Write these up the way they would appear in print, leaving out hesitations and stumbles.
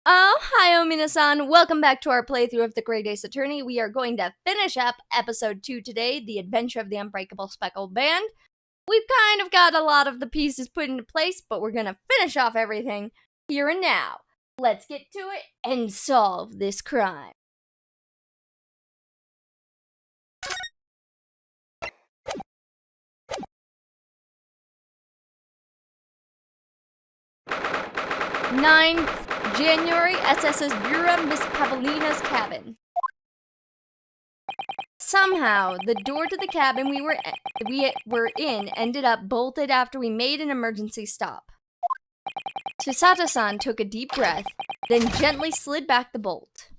Oh, hi, Omina-san. Welcome back to our playthrough of The Great Ace Attorney. We are going to finish up episode 2 today, The Adventure of the Unbreakable Speckled Band. We've kind of got a lot of the pieces put into place, but we're going to finish off everything here and now. Let's get to it and solve this crime. January, SS's Bureau, Miss Pavlina's cabin. Somehow, the door to the cabin we were in ended up bolted after we made an emergency stop. Susato-san took a deep breath, then gently slid back the bolt.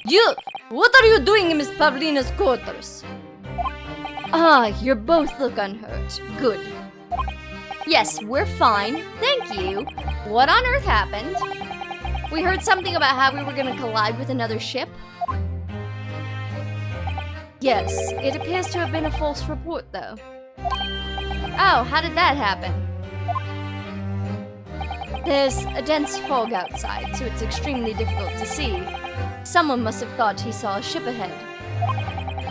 You! What are you doing in Miss Pavlina's quarters? Ah, you both look unhurt. Good. Yes, we're fine. Thank you. What on earth happened? We heard something about how we were gonna collide with another ship. Yes, it appears to have been a false report, though. Oh, how did that happen? There's a dense fog outside, so it's extremely difficult to see. Someone must have thought he saw a ship ahead.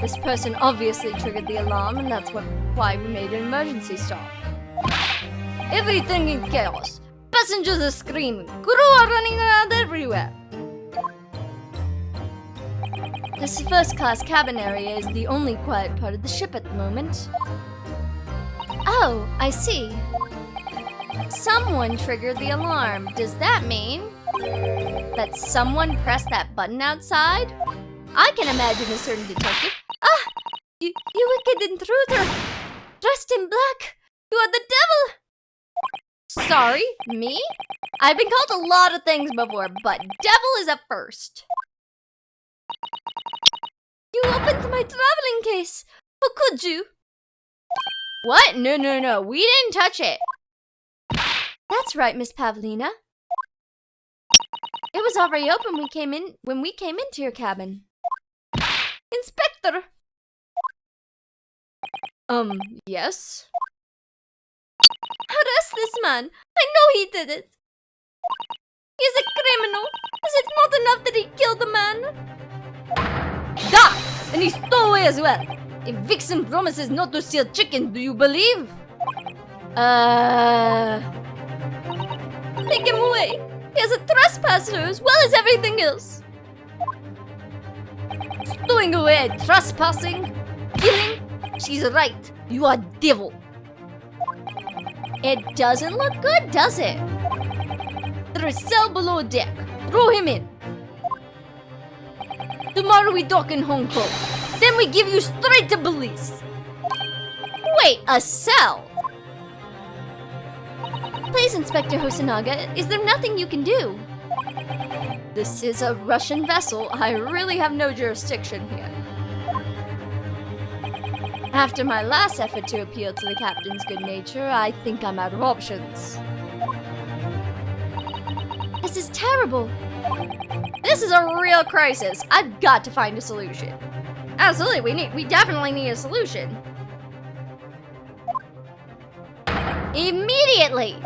This person obviously triggered the alarm, and that's why we made an emergency stop. Everything in chaos. Passengers are screaming. Crew are running around everywhere. This first-class cabin area is the only quiet part of the ship at the moment. Oh, I see. Someone triggered the alarm. Does that mean that someone pressed that button outside? I can imagine a certain detective. Ah! You wicked intruder! Dressed in black! You are the devil! Sorry, me? I've been called a lot of things before, but devil is a first. You opened my traveling case! How could you? What? No, we didn't touch it. That's right, Miss Pavlina. It was already open when we came into your cabin. Inspector! Yes? Arrest this man! I know he did it! He's a criminal! Is it not enough that he killed a man? Da! And he stole away as well! If Vixen promises not to steal chicken, do you believe? Take him away! He is a trespasser as well as everything else! Stowing away, trespassing, killing? She's right. You are devil. It doesn't look good, does it? There is a cell below deck. Throw him in. Tomorrow we dock in Hong Kong. Then we give you straight to police. Wait, a cell? Please, Inspector Hosonaga, is there nothing you can do? This is a Russian vessel. I really have no jurisdiction here. After my last effort to appeal to the captain's good nature, I think I'm out of options. This is terrible. This is a real crisis. I've got to find a solution. Absolutely, we definitely need a solution. Immediately!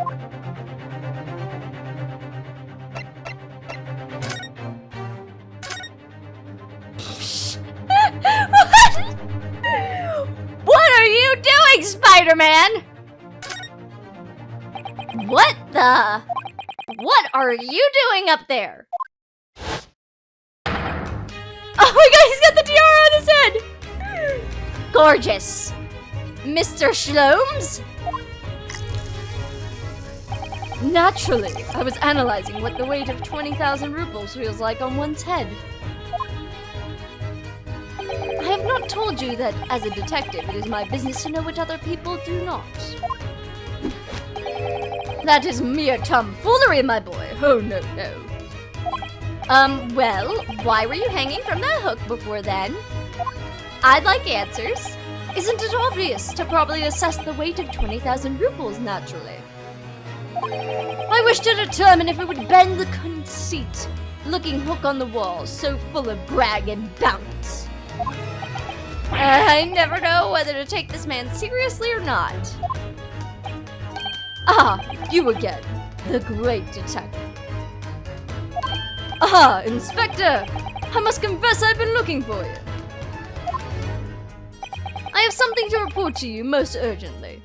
What are you doing, Spider-Man? What are you doing up there? Oh my god, he's got the tiara on his head! Gorgeous. Mr. Shlomes? Naturally, I was analyzing what the weight of 20,000 rubles feels like on one's head. I have not told you that, as a detective, it is my business to know what other people do not. That is mere tomfoolery, my boy. Oh, no. Well, why were you hanging from that hook before then? I'd like answers. Isn't it obvious to properly assess the weight of 20,000 rubles, naturally? I wish to determine if it would bend the conceit. Looking hook on the wall, so full of brag and bounce. I never know whether to take this man seriously or not. Ah, you again, the great detective. Ah, Inspector! I must confess I've been looking for you. I have something to report to you most urgently.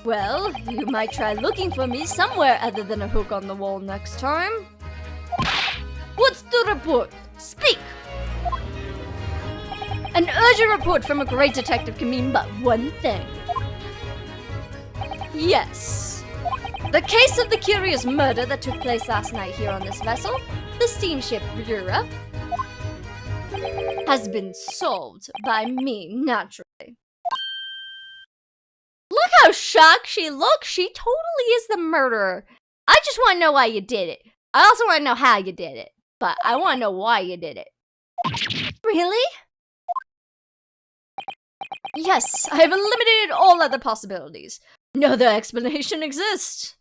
Well, you might try looking for me somewhere other than a hook on the wall next time. What's the report? Speak! An urgent report from a great detective can mean but one thing. Yes. The case of the curious murder that took place last night here on this vessel, the steamship Bureau, has been solved by me, naturally. Look how shocked she looks. She totally is the murderer. I just want to know why you did it. I also want to know how you did it. But I want to know why you did it. Really? Yes, I have eliminated all other possibilities. No other explanation exists.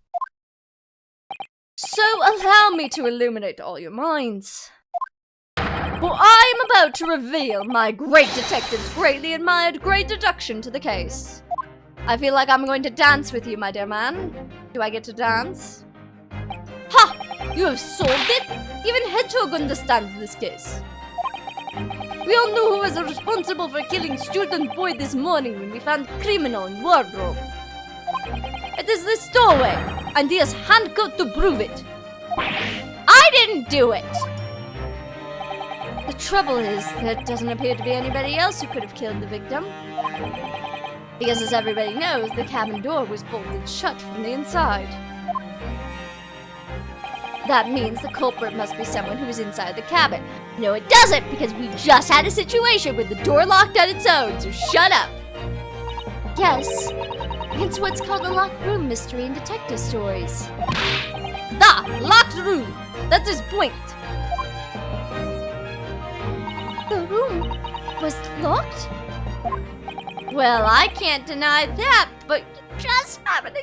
So allow me to illuminate all your minds. For I am about to reveal my great detective's greatly admired great deduction to the case. I feel like I'm going to dance with you, my dear man. Do I get to dance? Ha! You have solved it? Even Hedgehog understands this case. We all know who was responsible for killing student boy this morning when we found criminal in wardrobe. It is this doorway, and he is handcuffed to prove it. I didn't do it! The trouble is, there doesn't appear to be anybody else who could have killed the victim. Because as everybody knows, the cabin door was bolted shut from the inside. That means the culprit must be someone who was inside the cabin. No, it doesn't, because we just had a situation with the door locked on its own, so shut up! Yes, it's what's called a locked room mystery in detective stories. The locked room! That's his point! The room was locked? Well, I can't deny that, but you just haven't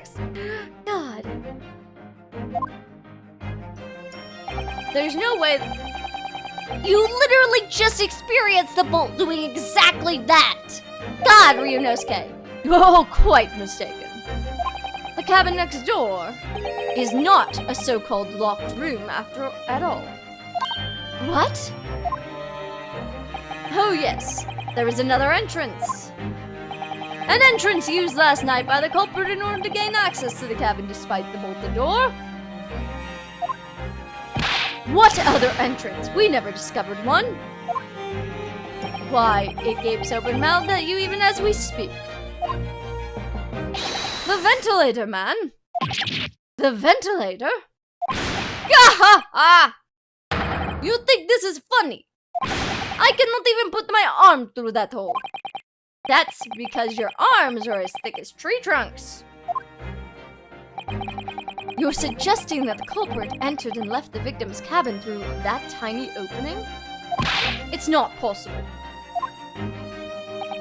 God. There's no way... You literally just experienced the bolt doing exactly that! God, Ryunosuke, you're quite mistaken. The cabin next door is not a so-called locked room at all. What? Oh yes, there is another entrance. An entrance used last night by the culprit in order to gain access to the cabin despite the bolted door. What other entrance? We never discovered one. Why, it gapes open-mouthed at you even as we speak. The ventilator, man. The ventilator? Gaha-ha! You think this is funny? I cannot even put my arm through that hole. That's because your arms are as thick as tree trunks. You're suggesting that the culprit entered and left the victim's cabin through that tiny opening? It's not possible.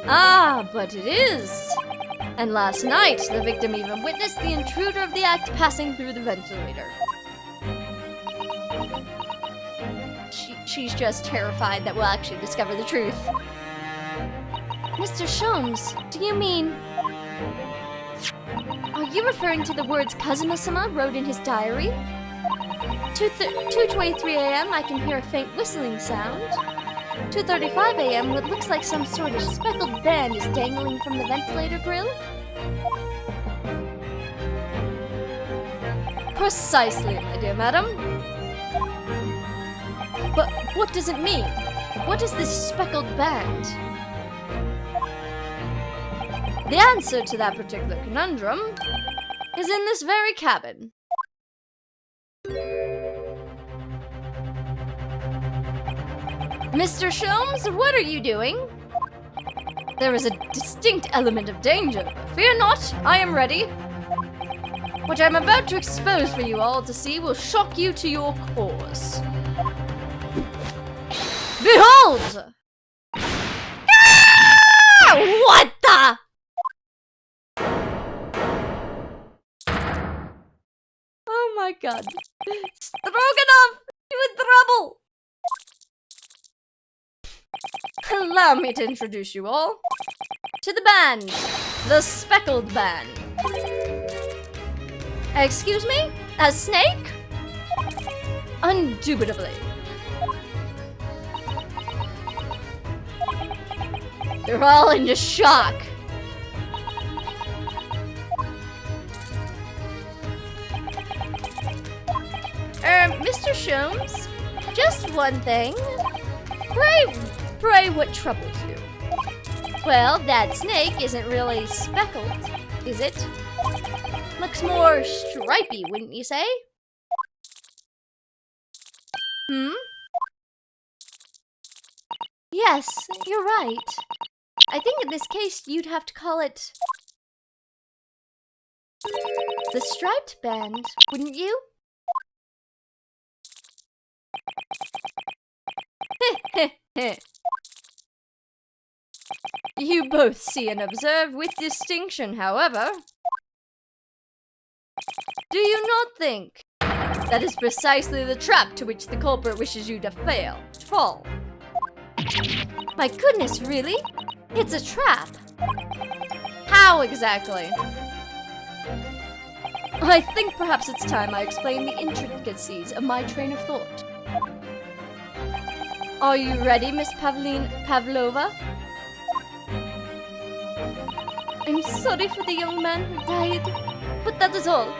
Ah, but it is. And last night, the victim even witnessed the intruder of the act passing through the ventilator. She's just terrified that we'll actually discover the truth. Mr. Sholmes, do you mean... Are you referring to the words Kazuma-sama wrote in his diary? 2:23 a.m. I can hear a faint whistling sound. 2:35 a.m. what looks like some sort of speckled band is dangling from the ventilator grill. Precisely, my dear madam. But what does it mean? What is this speckled band? The answer to that particular conundrum is in this very cabin. Mr. Sholmes, what are you doing? There is a distinct element of danger, but fear not, I am ready. What I'm about to expose for you all to see will shock you to your cores. Behold! Ah! What the? Oh my god. Stroganoff! You in trouble! Allow me to introduce you all to the band, the Speckled Band. Excuse me? A snake? Indubitably. They're all into shock. Mr. Sholmes, just one thing. Pray, what troubles you? Well, that snake isn't really speckled, is it? Looks more stripy, wouldn't you say? Yes, you're right. I think in this case you'd have to call it the striped band, wouldn't you? You both see and observe with distinction, however. Do you not think that is precisely the trap to which the culprit wishes you to fall? My goodness, really? It's a trap. How exactly? I think perhaps it's time I explain the intricacies of my train of thought. Are you ready, Miss Pavlova? I'm sorry for the young man who died, but that is all.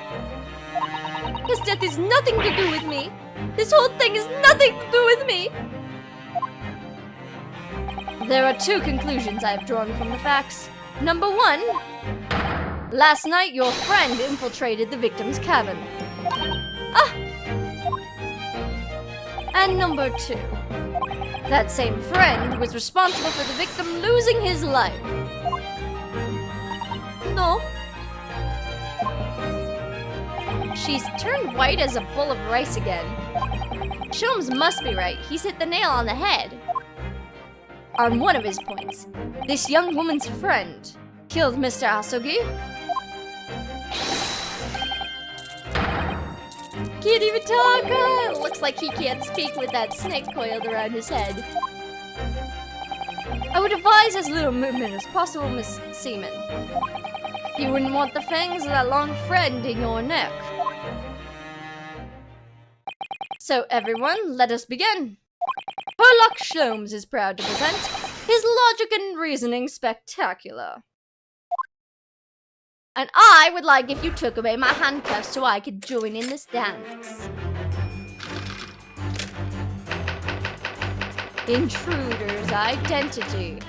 His death is nothing to do with me. This whole thing is nothing to do with me. There are two conclusions I have drawn from the facts. Number one, last night your friend infiltrated the victim's cabin. And number two, that same friend was responsible for the victim losing his life. No. She's turned white as a bowl of rice again. Sholmes must be right. He's hit the nail on the head. On one of his points, this young woman's friend killed Mr. Asogi. Can't even talk! Looks like he can't speak with that snake coiled around his head. I would advise as little movement as possible, Miss Seaman. You wouldn't want the fangs of that long friend in your neck. So everyone, let us begin. Herlock Sholmes is proud to present his logic and reasoning spectacular. And I would like if you took away my handcuffs so I could join in this dance. Intruder's identity.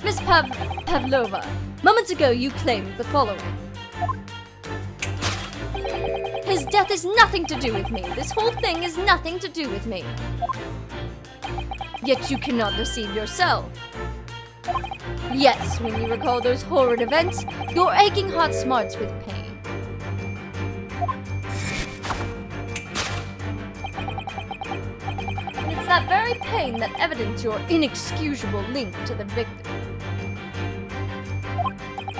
Miss Pavlova, moments ago you claimed the following. His death is nothing to do with me. This whole thing is nothing to do with me. Yet you cannot deceive yourself. Yes, when you recall those horrid events, your aching heart smarts with pain. And it's that very pain that evidences your inexcusable link to the victim.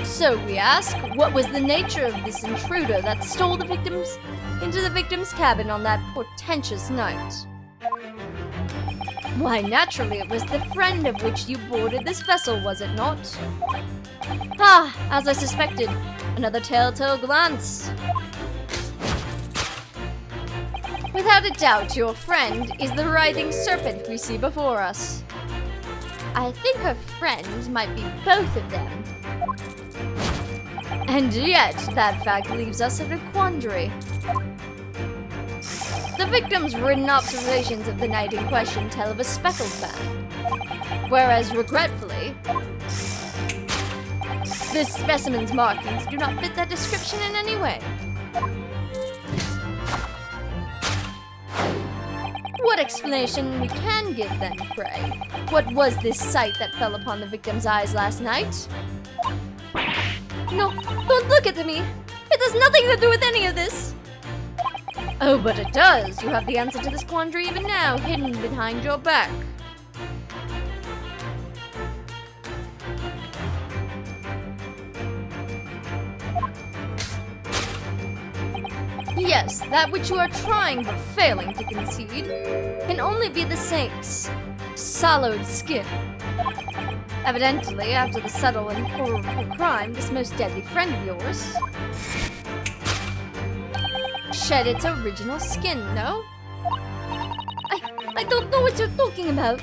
So we ask, what was the nature of this intruder that stole the victims into the victim's cabin on that portentous night? Why, naturally, it was the friend of which you boarded this vessel, was it not? As I suspected, another telltale glance. Without a doubt, your friend is the writhing serpent we see before us. I think her friend might be both of them. And yet, that fact leaves us in a quandary. The victim's written observations of the night in question tell of a speckled band, whereas, regretfully, this specimen's markings do not fit that description in any way. What explanation we can give then, pray? What was this sight that fell upon the victim's eyes last night? No, don't look at me! It has nothing to do with any of this! Oh, but it does! You have the answer to this quandary even now, hidden behind your back. Yes, that which you are trying but failing to concede can only be the snake's sallow skin. Evidently, after the subtle and horrible crime, this most deadly friend of yours shed its original skin, no? I don't know what you're talking about.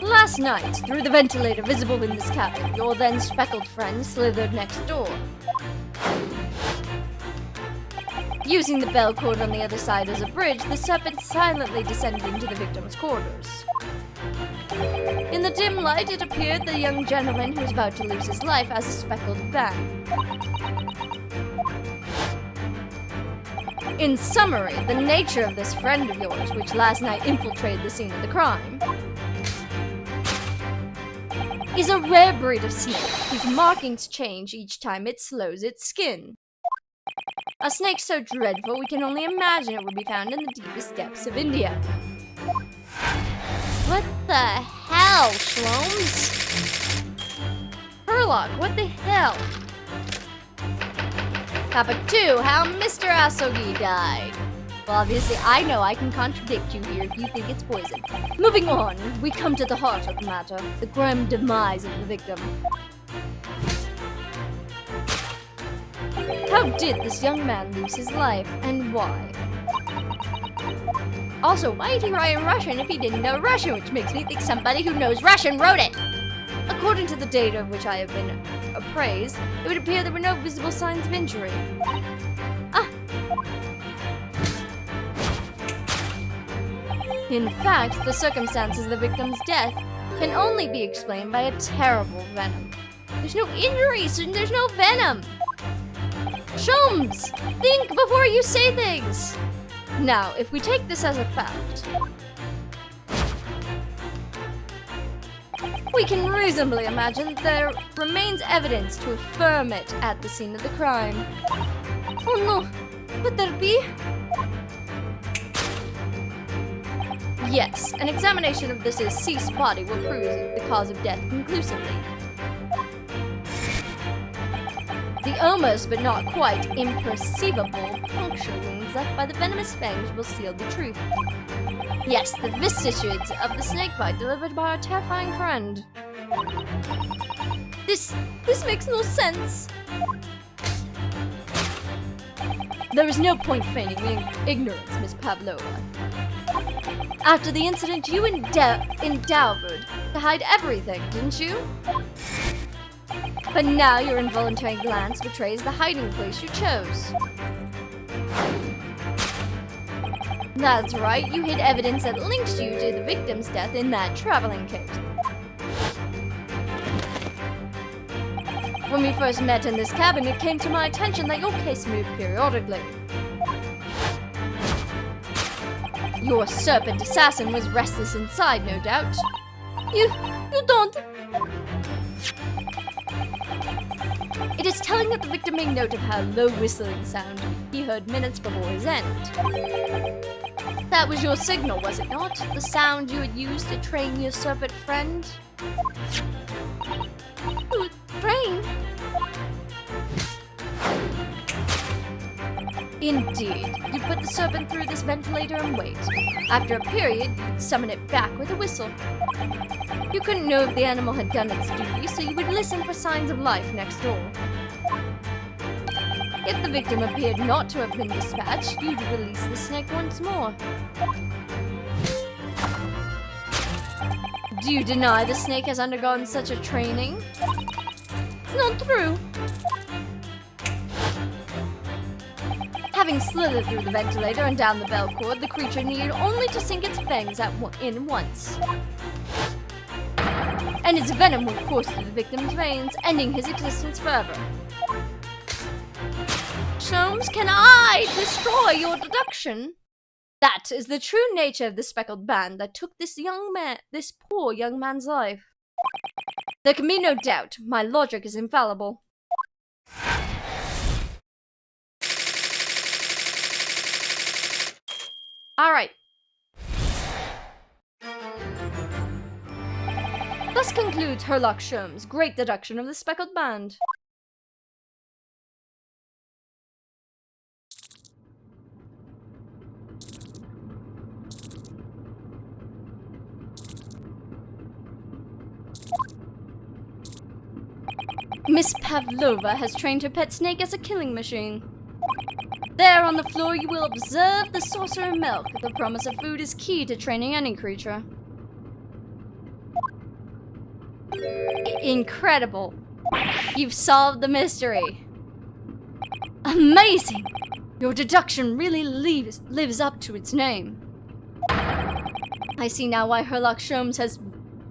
Last night, through the ventilator visible in this cabin, your then speckled friend slithered next door. Using the bell cord on the other side as a bridge, the serpent silently descended into the victim's quarters. In the dim light, it appeared the young gentleman who was about to lose his life as a speckled band. In summary, the nature of this friend of yours, which last night infiltrated the scene of the crime, is a rare breed of snake whose markings change each time it slows its skin. A snake so dreadful we can only imagine it would be found in the deepest depths of India. What the hell, Shlomes? Herlock, what the hell? Topic 2, how Mr. Asogi died. Well, obviously I know I can contradict you here if you think it's poison. Moving on, we come to the heart of the matter, the grim demise of the victim. How did this young man lose his life, and why? Also, why did he write in Russian if he didn't know Russian, which makes me think somebody who knows Russian wrote it? According to the data of which I have been appraised, it would appear there were no visible signs of injury. In fact, the circumstances of the victim's death can only be explained by a terrible venom. There's no injuries and there's no venom! Shums! Think before you say things! Now, if we take this as a fact, we can reasonably imagine there remains evidence to affirm it at the scene of the crime. Oh no! Could there be? Yes, an examination of this deceased body will prove the cause of death conclusively. The almost but not quite imperceivable puncture wounds left by the venomous fangs will seal the truth. Yes, the vicissitudes of the snakebite delivered by our terrifying friend. This makes no sense. There is no point feigning ignorance, Miss Pavlova. After the incident, you endeavored to hide everything, didn't you? But now your involuntary glance betrays the hiding place you chose. That's right, you hid evidence that links you to the victim's death in that traveling case. When we first met in this cabin, it came to my attention that your case moved periodically. Your serpent assassin was restless inside, no doubt. You don't. It is telling that the victim made note of how low whistling sound he heard minutes before his end. That was your signal, was it not? The sound you had used to train your serpent friend? Train? Indeed. You put the serpent through this ventilator and wait. After a period, you'd summon it back with a whistle. You couldn't know if the animal had done its duty, so you would listen for signs of life next door. If the victim appeared not to have been dispatched, you'd release the snake once more. Do you deny the snake has undergone such a training? It's not true. Having slithered through the ventilator and down the bell cord, the creature needed only to sink its fangs in once. And its venom would course through the victim's veins, ending his existence forever. Sholmes, can I destroy your deduction? That is the true nature of the speckled band that took this poor young man's life. There can be no doubt, my logic is infallible. Alright. Thus concludes Herlock Sholmes' great deduction of the speckled band. Miss Pavlova has trained her pet snake as a killing machine. There on the floor you will observe the saucer of milk. The promise of food is key to training any creature. Incredible. You've solved the mystery. Amazing! Your deduction really lives up to its name. I see now why Sherlock Sholmes has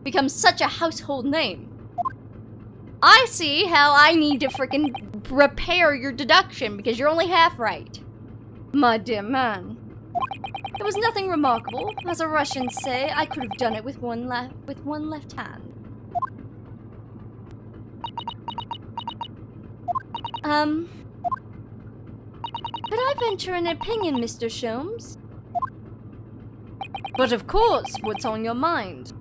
become such a household name. I see how I need to frickin' repair your deduction because you're only half right. My dear man. It was nothing remarkable. As the Russians say, I could have done it with one left hand. Could I venture an opinion, Mr. Sholmes? But of course, what's on your mind?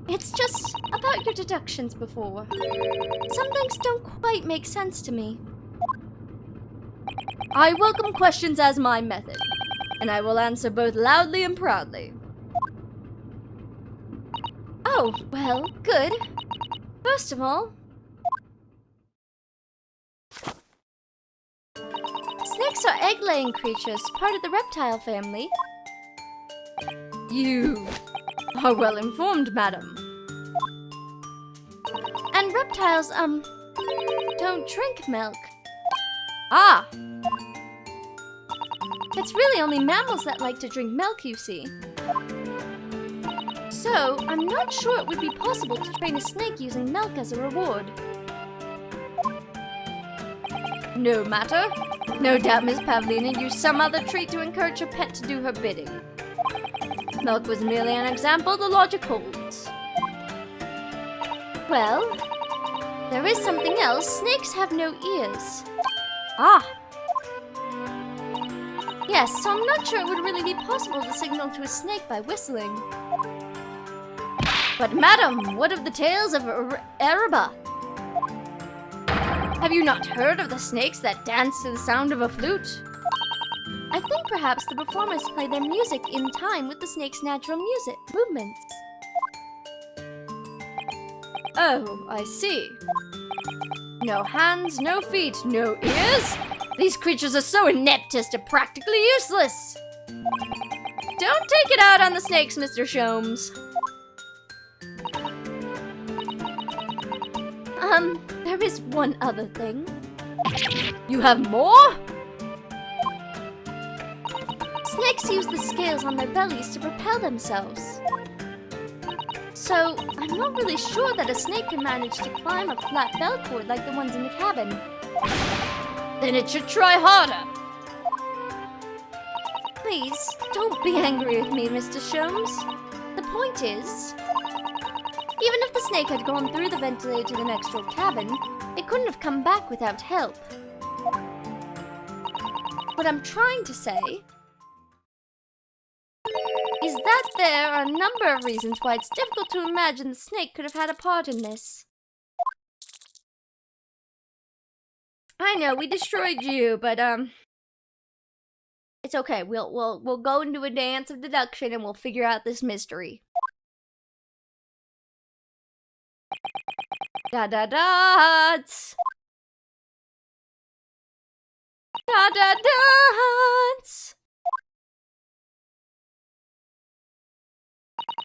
It's just about your deductions before. Some things don't quite make sense to me. I welcome questions as my method, and I will answer both loudly and proudly. Oh, well, good. First of all, snakes are egg-laying creatures, part of the reptile family. You are well informed, madam. And reptiles, don't drink milk. Ah! It's really only mammals that like to drink milk, you see. So, I'm not sure it would be possible to train a snake using milk as a reward. No matter. No doubt Miss Pavlina used some other treat to encourage her pet to do her bidding. Milk was merely an example, the logic holds. Well, there is something else. Snakes have no ears. Ah! Yes, so I'm not sure it would really be possible to signal to a snake by whistling. But madam, what of the tales of Araba? Have you not heard of the snakes that dance to the sound of a flute? I think perhaps the performers play their music in time with the snake's natural movements. Oh, I see. No hands, no feet, no ears? These creatures are so inept as to practically useless. Don't take it out on the snakes, Mr. Sholmes. There is one other thing. You have more? Snakes use the scales on their bellies to propel themselves. So, I'm not really sure that a snake can manage to climb a flat bell cord like the ones in the cabin. Then it should try harder. Please, don't be angry with me, Mr. Sholmes. The point is, even if the snake had gone through the ventilator to the next door cabin, it couldn't have come back without help. What I'm trying to say is that there are a number of reasons why it's difficult to imagine the snake could have had a part in this. I know, we destroyed you, but it's okay. We'll go into a dance of deduction and we'll figure out this mystery. Da-da-dots! Da-da-dots!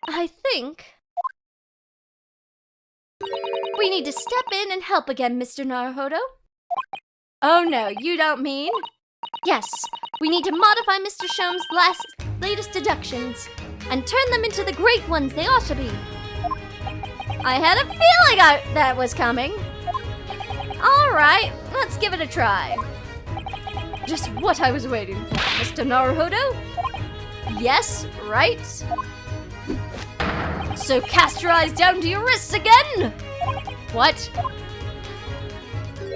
I think we need to step in and help again, Mr. Naruhodo. Oh no, you don't mean? Yes, we need to modify Mr. Sholmes' latest deductions and turn them into the great ones they ought to be. I had a feeling that was coming. Alright, let's give it a try. Just what I was waiting for, Mr. Naruhodo. Yes, right. So cast your eyes down to your wrists again! What?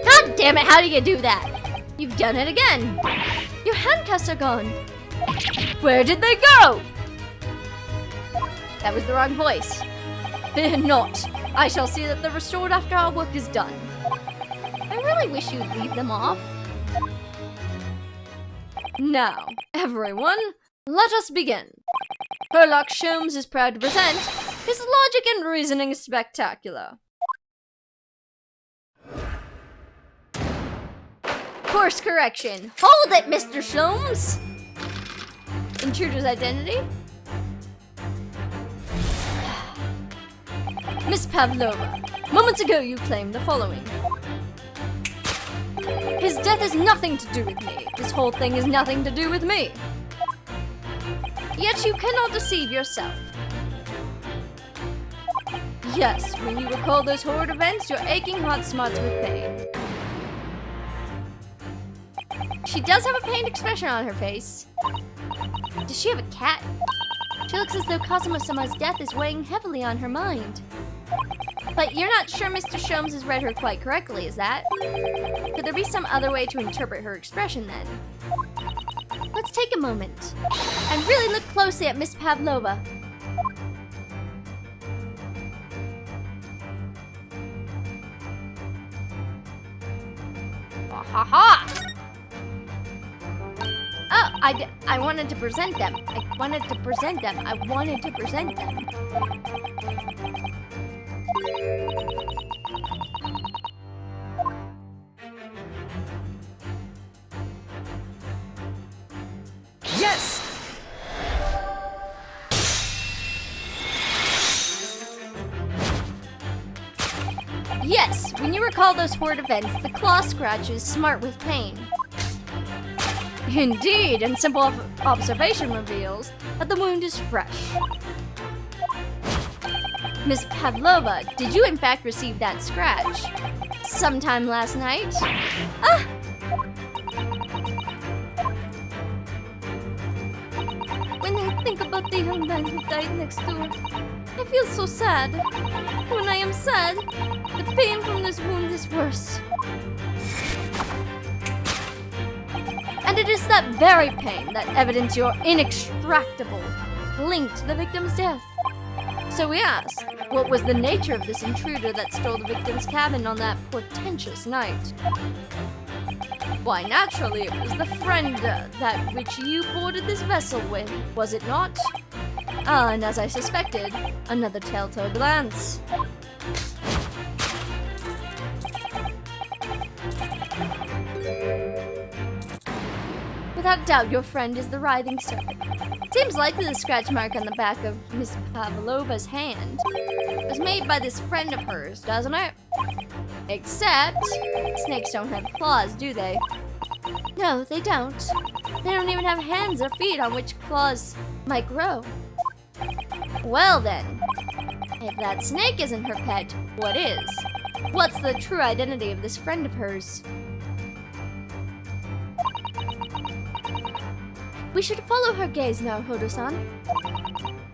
God damn it, how do you do that? You've done it again. Your handcuffs are gone. Where did they go? That was the wrong voice. Fear not. I shall see that they're restored after our work is done. I really wish you'd leave them off. Now, everyone, let us begin. Sherlock Sholmes is proud to present his logic and reasoning spectacular. Course correction. Hold it, Mr. Sholmes! Intruder's identity? Miss Pavlova, moments ago you claimed the following. His death has nothing to do with me. This whole thing has nothing to do with me. Yet you cannot deceive yourself. Yes, when you recall those horrid events, your aching heart smarts with pain. She does have a pained expression on her face. Does she have a cat? She looks as though Kazuma-sama's death is weighing heavily on her mind. But you're not sure Mr. Sholmes has read her quite correctly, is that? Could there be some other way to interpret her expression then? Let's take a moment and really look closely at Miss Pavlova. Ha ha! Oh, I wanted to present them. I wanted to present them. Yes! Yes, when you recall those horrid events, the claw scratches smart with pain. Indeed, and simple observation reveals that the wound is fresh. Miss Pavlova, did you in fact receive that scratch? Sometime last night? Ah! When I think about the young man who died next door, I feel so sad. When I am sad, the pain from this wound is worse. And it is that very pain that evidences your inextractable link to the victim's death. So we ask, what was the nature of this intruder that stole the victim's cabin on that portentous night? Why, naturally, it was the friend that which you boarded this vessel with, was it not? Ah, and as I suspected, another telltale glance. Without doubt, your friend is the writhing serpent. Seems likely the scratch mark on the back of Miss Pavlova's hand was made by this friend of hers, doesn't it? Except, snakes don't have claws, do they? No, they don't. They don't even have hands or feet on which claws might grow. Well then, if that snake isn't her pet, what is? What's the true identity of this friend of hers? We should follow her gaze now, Hodo-san.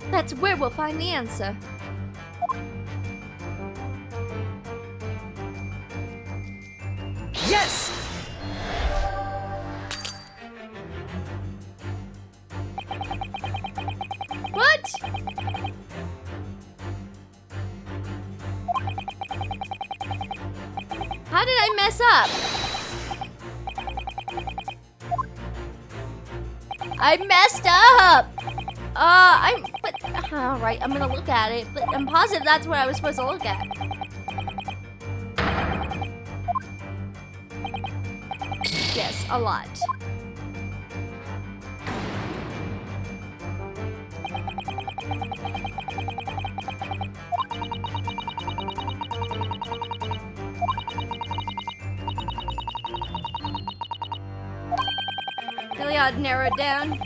That's where we'll find the answer. Yes! What? How did I mess up? I messed up! Alright, I'm gonna look at it, but I'm positive that's what I was supposed to look at. Yes, a lot. Really ought to narrow it down.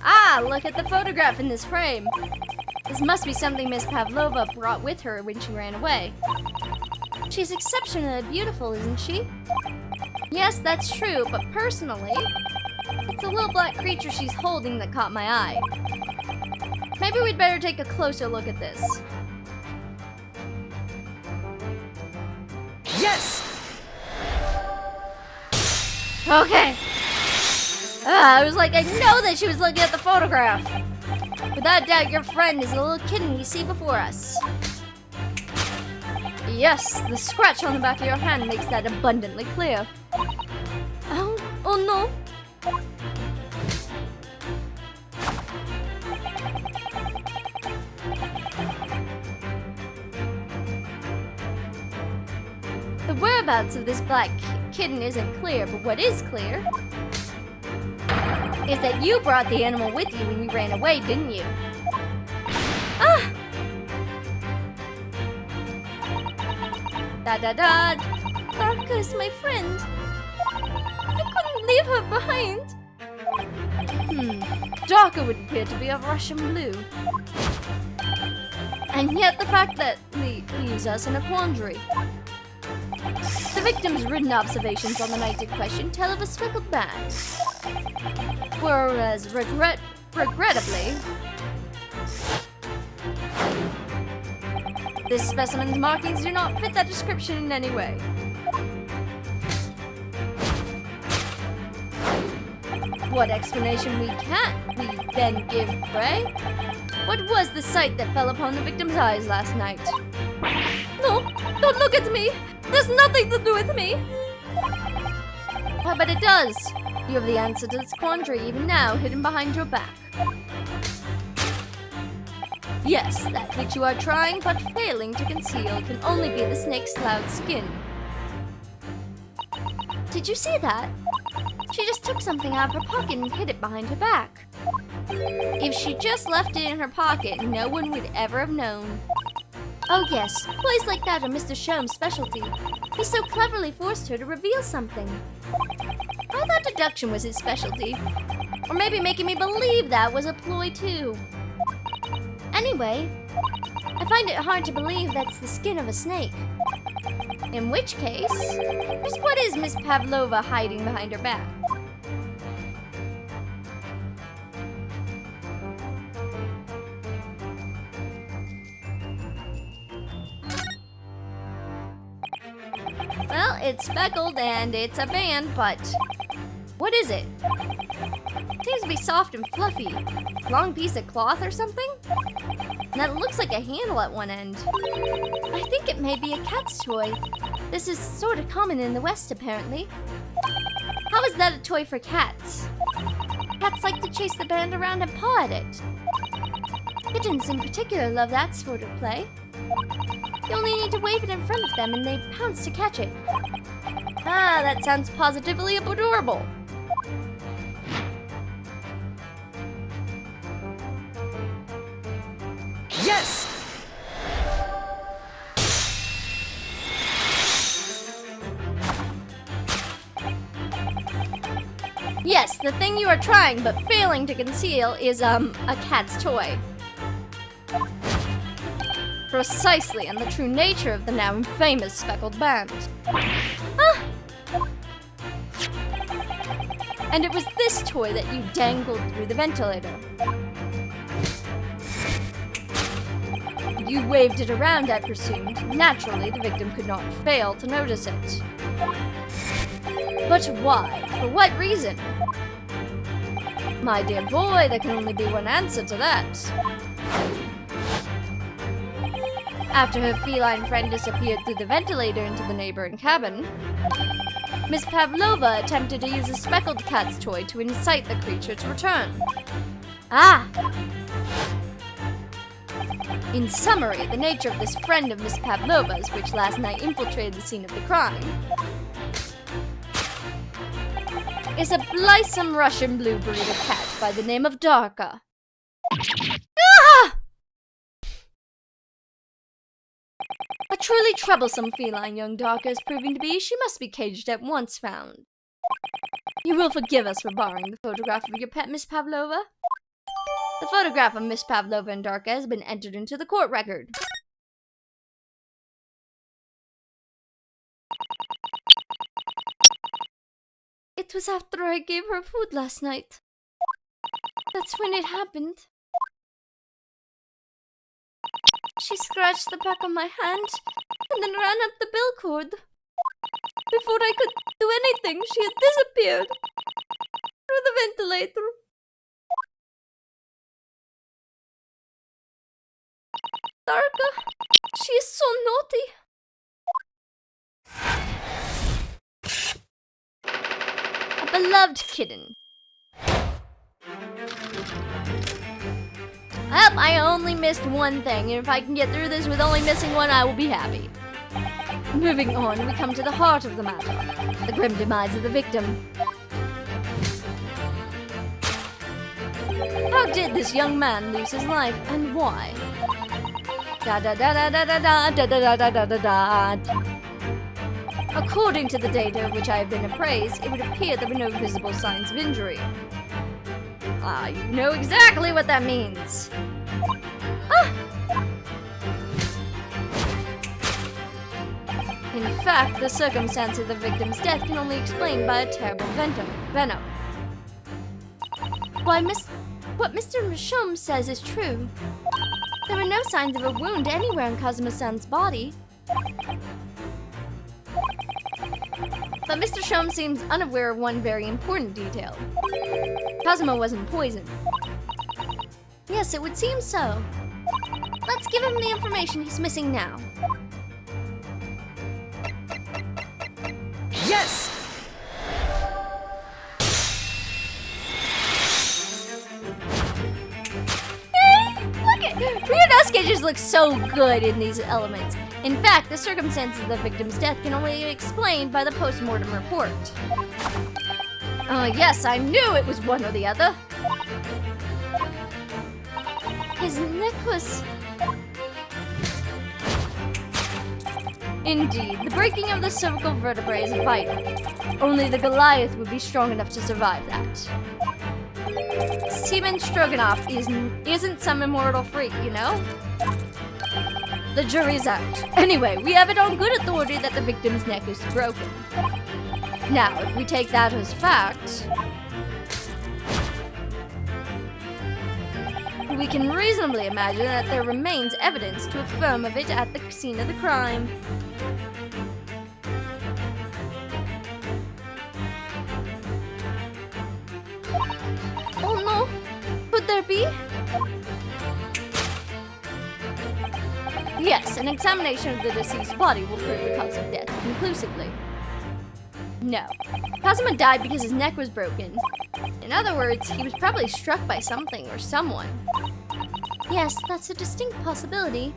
Ah, look at the photograph in this frame. This must be something Miss Pavlova brought with her when she ran away. She's exceptionally beautiful, isn't she? Yes, that's true, but personally, it's a little black creature she's holding that caught my eye. Maybe we'd better take a closer look at this. Yes! Okay. I was like, I know that she was looking at the photograph. Without doubt, your friend is the little kitten we see before us. Yes, the scratch on the back of your hand makes that abundantly clear. Oh no. whereabouts of this black kitten isn't clear, but what is clear is that you brought the animal with you when you ran away, didn't you? Ah! Da-da-da! Darka is my friend. I couldn't leave her behind. Darka would appear to be a Russian blue. And yet the fact that leaves us in a quandary. The victim's written observations on the night in question tell of a speckled band. Whereas, regrettably, this specimen's markings do not fit that description in any way. What explanation we then give, pray? What was the sight that fell upon the victim's eyes last night? No, don't look at me! There's nothing to do with me! Oh, but it does! You have the answer to this quandary even now, hidden behind your back. Yes, that which you are trying but failing to conceal can only be the snake's loud skin. Did you see that? She just took something out of her pocket and hid it behind her back. If she just left it in her pocket, no one would ever have known. Oh yes, boys like that are Mr. Sholmes' specialty. He so cleverly forced her to reveal something. I thought deduction was his specialty. Or maybe making me believe that was a ploy too. Anyway, I find it hard to believe that's the skin of a snake. In which case, just what is Miss Pavlova hiding behind her back? Well, it's speckled and it's a band, but what is it? Seems to be soft and fluffy. Long piece of cloth or something? And that looks like a handle at one end. I think it may be a cat's toy. This is sort of common in the West, apparently. How is that a toy for cats? Cats like to chase the band around and paw at it. Kittens in particular love that sort of play. You only need to wave it in front of them and they pounce to catch it. Ah, that sounds positively adorable. Yes! Yes, the thing you are trying but failing to conceal is, a cat's toy. Precisely, and the true nature of the now infamous speckled band. Ah! And it was this toy that you dangled through the ventilator. You waved it around, I presumed. Naturally, the victim could not fail to notice it. But why? For what reason? My dear boy, there can only be one answer to that. After her feline friend disappeared through the ventilator into the neighboring cabin, Miss Pavlova attempted to use a speckled cat's toy to incite the creature to return. Ah! In summary, the nature of this friend of Miss Pavlova's, which last night infiltrated the scene of the crime, is a blithesome Russian blue breed of cat by the name of Darka. Ah! A truly troublesome feline young Darka is proving to be. She must be caged at once found. You will forgive us for borrowing the photograph of your pet, Miss Pavlova? The photograph of Miss Pavlova and Darka has been entered into the court record. It was after I gave her food last night. That's when it happened. She scratched the back of my hand and then ran up the bill cord. Before I could do anything, she had disappeared through the ventilator. Darka, she is so naughty. A beloved kitten. I only missed one thing, and if I can get through this with only missing one, I will be happy. Moving on, we come to the heart of the matter, the grim demise of the victim. How did this young man lose his life, and why? Da da da da da da da da da da da da. According to the data of which I have been appraised, it would appear there were no visible signs of injury. Ah, you know exactly what that means. Ah! In fact, the circumstance of the victim's death can only be explained by a terrible venom. Why, what Mr. Mishom says is true. There were no signs of a wound anywhere on Kazuma-san's body. But Mr. Shom seems unaware of one very important detail. Kazuma wasn't poisoned. Yes, it would seem so. Let's give him the information he's missing now. Yes! Look at Ryunosuke just looks so good in these elements. In fact, the circumstances of the victim's death can only be explained by the post-mortem report. Yes, I knew it was one or the other. His neck was... Indeed, the breaking of the cervical vertebrae is vital. Only the Goliath would be strong enough to survive that. Seaman Stroganoff isn't some immortal freak, you know? The jury's out. Anyway, we have it on good authority that the victim's neck is broken. Now, if we take that as fact, we can reasonably imagine that there remains evidence to affirm of it at the scene of the crime. Oh no! Could there be? Yes, an examination of the deceased's body will prove the cause of death conclusively. No. Kazuma died because his neck was broken. In other words, he was probably struck by something or someone. Yes, that's a distinct possibility.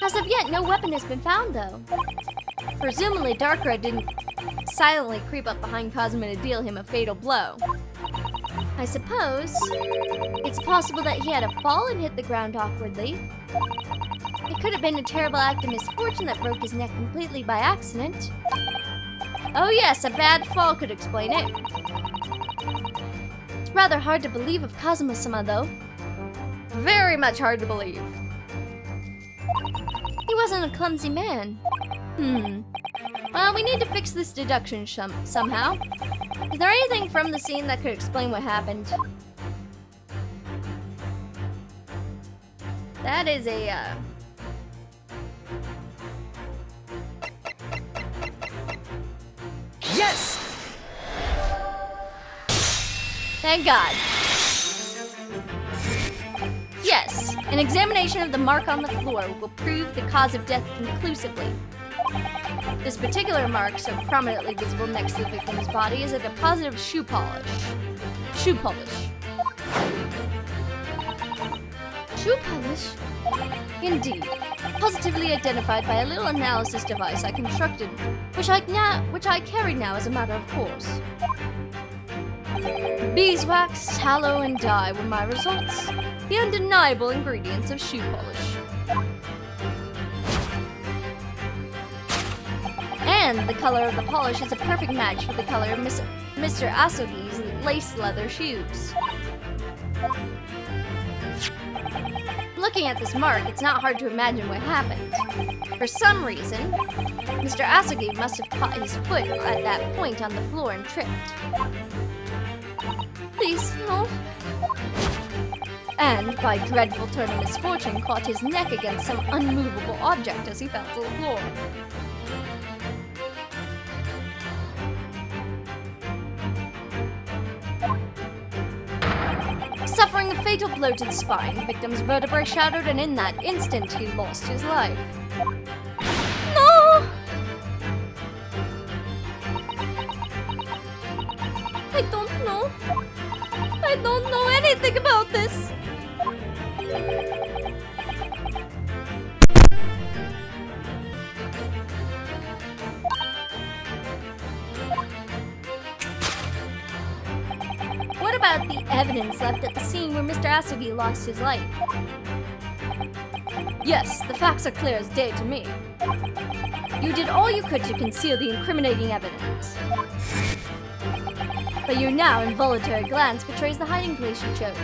As of yet, no weapon has been found, though. Presumably, Darkrai didn't silently creep up behind Kazuma to deal him a fatal blow. I suppose it's possible that he had a fall and hit the ground awkwardly. It could have been a terrible act of misfortune that broke his neck completely by accident. Oh yes, a bad fall could explain it. It's rather hard to believe of Kazuma-sama, though. Very much hard to believe. He wasn't a clumsy man. Well, we need to fix this deduction somehow. Is there anything from the scene that could explain what happened? That is a, Yes! Thank God. Yes, an examination of the mark on the floor will prove the cause of death conclusively. This particular mark, so prominently visible next to the victim's body, is a deposit of shoe polish. Shoe polish. Shoe polish? Indeed. Positively identified by a little analysis device I constructed, which I carry now as a matter of course. Beeswax, tallow, and dye were my results. The undeniable ingredients of shoe polish. And the color of the polish is a perfect match with the color of Mr. Asogi's lace leather shoes. Looking at this mark, it's not hard to imagine what happened. For some reason, Mr. Asogi must have caught his foot at that point on the floor and tripped. Please, no. And, by dreadful turn of misfortune, caught his neck against some unmovable object as he fell to the floor. Suffering a fatal blow to the spine, the victim's vertebrae shattered, and in that instant, he lost his life. No! I don't know. I don't know anything about this. about the evidence left at the scene where Mr. Asogi lost his life? Yes, the facts are clear as day to me. You did all you could to conceal the incriminating evidence. But your now involuntary glance betrays the hiding place you chose.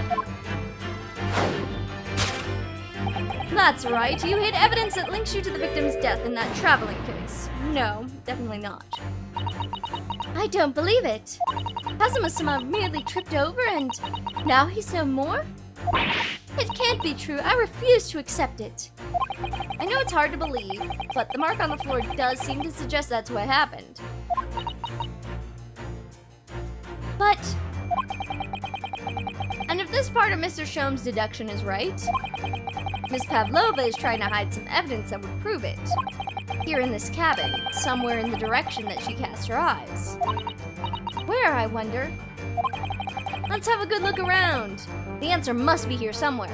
That's right, you hid evidence that links you to the victim's death in that traveling case. No, definitely not. I don't believe it. Kazuma-sama merely tripped over and now he's no more? It can't be true. I refuse to accept it. I know it's hard to believe, but the mark on the floor does seem to suggest that's what happened. But... And if this part of Mr. Shom's deduction is right, Miss Pavlova is trying to hide some evidence that would prove it. Here in this cabin, somewhere in the direction that she cast her eyes. Where, I wonder? Let's have a good look around. The answer must be here somewhere.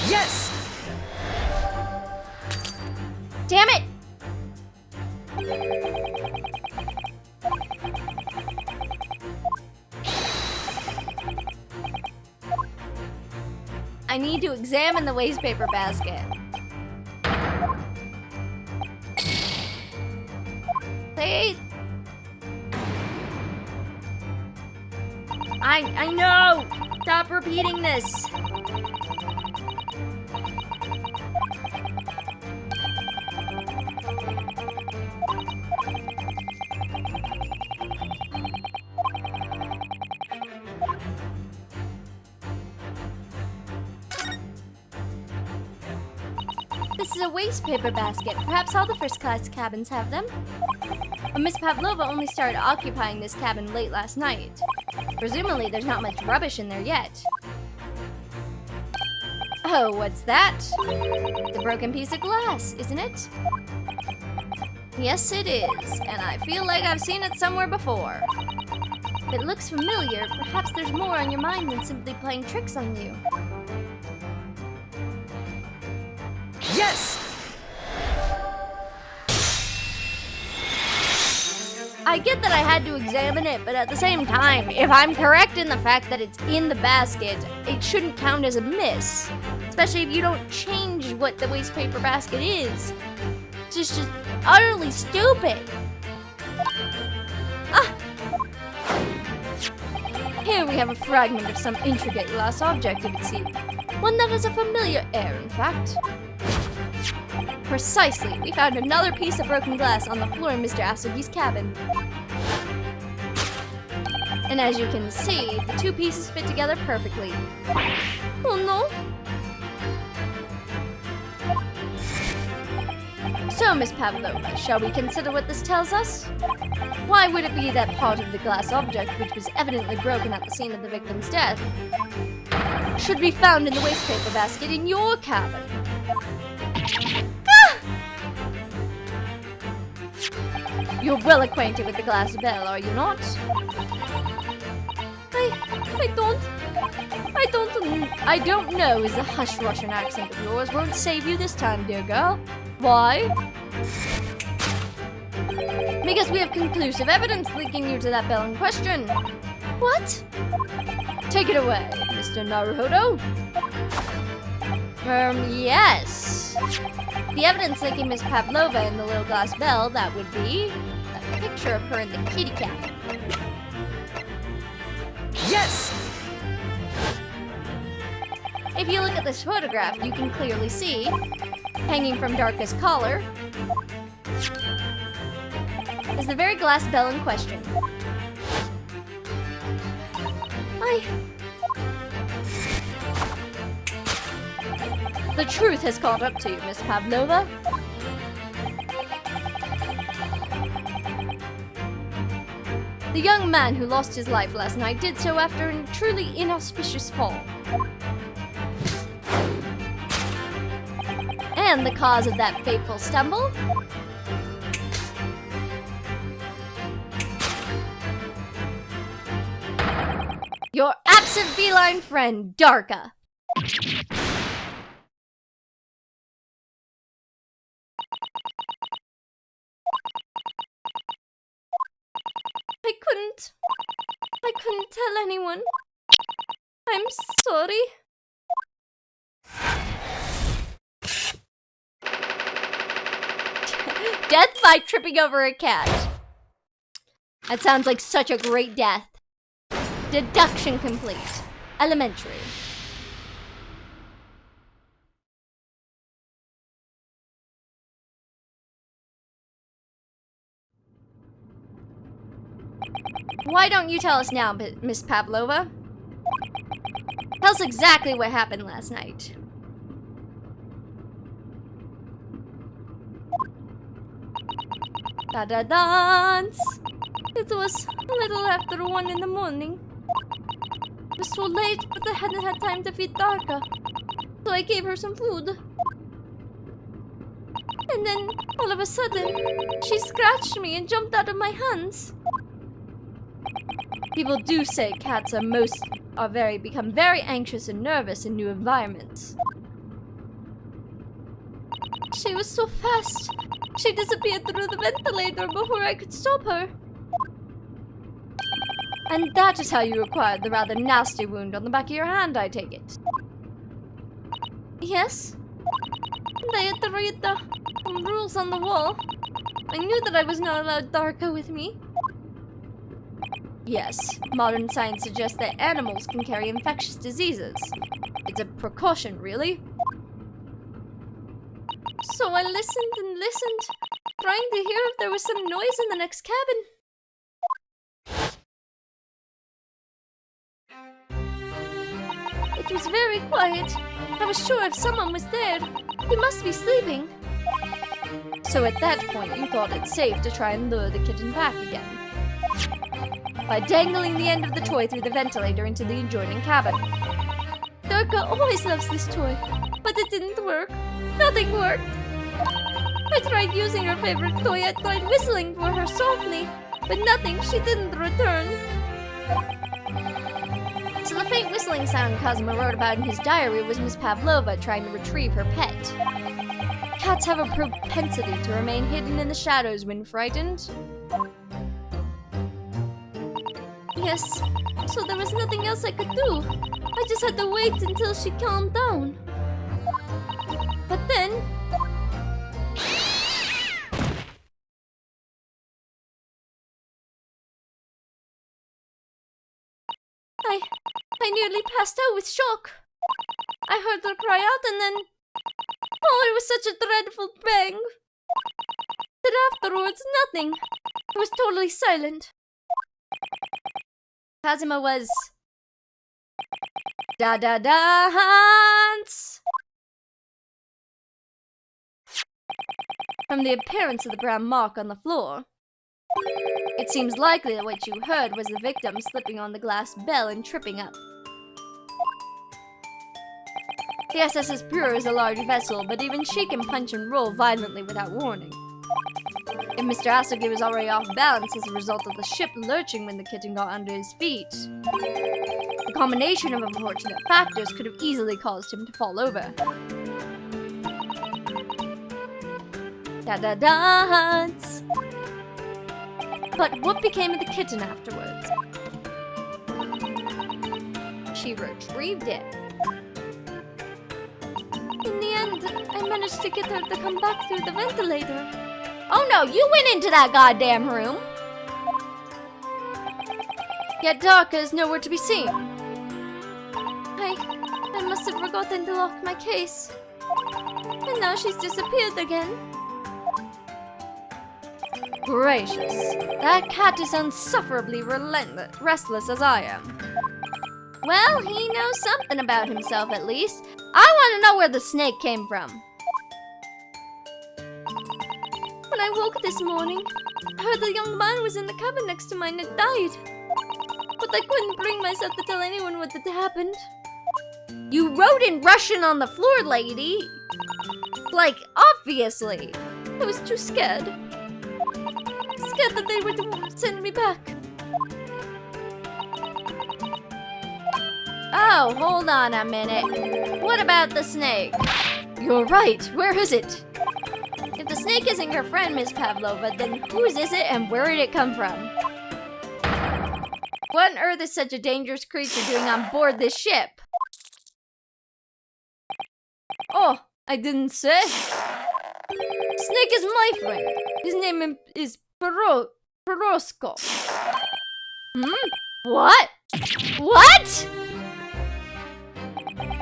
Yes! Damn it! I need to examine the wastepaper basket. Wait. I know! Stop repeating this! This is a wastepaper basket. Perhaps all the first-class cabins have them. But Miss Pavlova only started occupying this cabin late last night. Presumably, there's not much rubbish in there yet. Oh, what's that? The broken piece of glass, isn't it? Yes, it is, and I feel like I've seen it somewhere before. It looks familiar. Perhaps there's more on your mind than simply playing tricks on you. Yes! I get that I had to examine it, but at the same time, if I'm correct in the fact that it's in the basket, it shouldn't count as a miss. Especially if you don't change what the wastepaper basket is. It's just utterly stupid. Ah! Here we have a fragment of some intricate glass object, it would seem. One that has a familiar air, in fact. Precisely, we found another piece of broken glass on the floor in Mr. Asogi's cabin. And as you can see, the two pieces fit together perfectly. Oh no! So, Miss Pavlova, shall we consider what this tells us? Why would it be that part of the glass object, which was evidently broken at the scene of the victim's death, should be found in the wastepaper basket in your cabin? You're well acquainted with the glass bell, are you not? I don't know is the hush Russian accent of yours won't save you this time, dear girl. Why? Because we have conclusive evidence linking you to that bell in question. What? Take it away, Mr. Naruhodo. Yes. The evidence linking Miss Pavlova and the little glass bell, that would be a picture of her in the kitty cat. Yes! If you look at this photograph, you can clearly see, hanging from Darka's collar, is the very glass bell in question. The truth has caught up to you, Miss Pavlova. The young man who lost his life last night did so after a truly inauspicious fall. And the cause of that fateful stumble? Your absent feline friend, Darka. couldn't tell anyone. I'm sorry. Death by tripping over a cat. That sounds like such a great death. Deduction complete. Elementary. Why don't you tell us now, Miss Pavlova? Tell us exactly what happened last night. Da-da-dance! It was a little after 1 in the morning. It was so late, but I hadn't had time to feed Darka. So I gave her some food. And then, all of a sudden, she scratched me and jumped out of my hands. People do say cats become very anxious and nervous in new environments. She was so fast. She disappeared through the ventilator before I could stop her. And that is how you acquired the rather nasty wound on the back of your hand, I take it. Yes. And I had to read the rules on the wall. I knew that I was not allowed Darka with me. Yes, modern science suggests that animals can carry infectious diseases. It's a precaution, really. So I listened and listened, trying to hear if there was some noise in the next cabin. It was very quiet. I was sure if someone was there, he must be sleeping. So at that point, you thought it safe to try and lure the kitten back again. By dangling the end of the toy through the ventilator into the adjoining cabin. Darka always loves this toy, but it didn't work. Nothing worked. I tried using her favorite toy. I tried whistling for her softly, but nothing. She didn't return. So the faint whistling sound Cosmo wrote about in his diary was Miss Pavlova trying to retrieve her pet. Cats have a propensity to remain hidden in the shadows when frightened. Yes, so there was nothing else I could do. I just had to wait until she calmed down. But then... I nearly passed out with shock. I heard her cry out and then... Oh, it was such a dreadful bang. But afterwards, nothing. It was totally silent. Kazuma was... Da-da-dance! From the appearance of the brown mark on the floor, it seems likely that what you heard was the victim slipping on the glass bell and tripping up. The SS Pure is a large vessel, but even she can punch and roll violently without warning. If Mr. Asogi was already off balance as a result of the ship lurching when the kitten got under his feet, the combination of unfortunate factors could have easily caused him to fall over. Da-da-dance! But what became of the kitten afterwards? She retrieved it. In the end, I managed to get her to come back through the ventilator. Oh no, you went into that goddamn room! Yet Darka is nowhere to be seen. I must have forgotten to lock my case. And now she's disappeared again. Gracious, that cat is insufferably restless as I am. Well, he knows something about himself at least. I want to know where the snake came from. When I woke this morning, I heard the young man was in the cabin next to mine and died. But I couldn't bring myself to tell anyone what had happened. You wrote in Russian on the floor, lady. Like, obviously. I was too scared. Scared that they were to send me back. Oh, hold on a minute. What about the snake? You're right. Where is it? If the snake isn't your friend, Miss Pavlova, then whose is it and where did it come from? What on earth is such a dangerous creature doing on board this ship? Oh, I didn't say. Snake is my friend. His name is Perosco. What? What?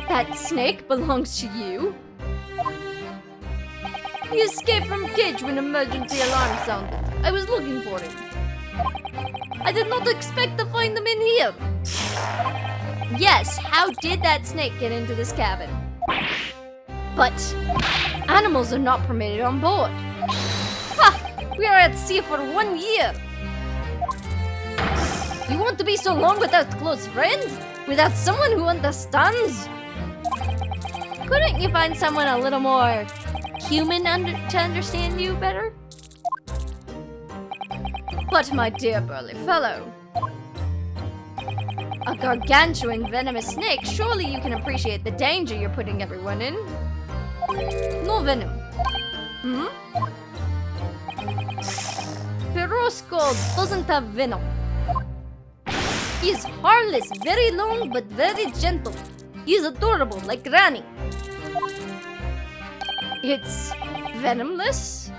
That snake belongs to you? He escaped from cage when emergency alarm sounded. I was looking for him. I did not expect to find him in here. Yes, how did that snake get into this cabin? But animals are not permitted on board. Ha! We are at sea for 1 year. You want to be so long without a close friend? Without someone who understands? Couldn't you find someone a little more human to understand you better? But my dear burly fellow, a gargantuan venomous snake, surely you can appreciate the danger you're putting everyone in. No venom. Perosco doesn't have venom. He is harmless, very long, but very gentle. He is adorable, like Granny. It's venomless?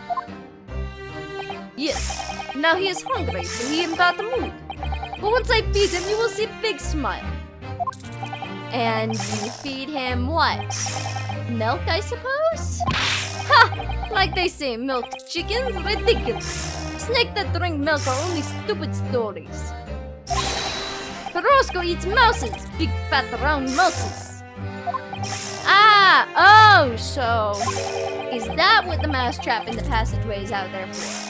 Yes. Now he is hungry, so he in bad mood. But once I feed him, you will see a big smile. And you feed him what? Milk, I suppose? Ha! Like they say, milk chickens? Ridiculous. Snakes that drink milk are only stupid stories. Perosco eats mouses, big fat round mouses. Ah, oh, so is that what the mousetrap in the passageway is out there for?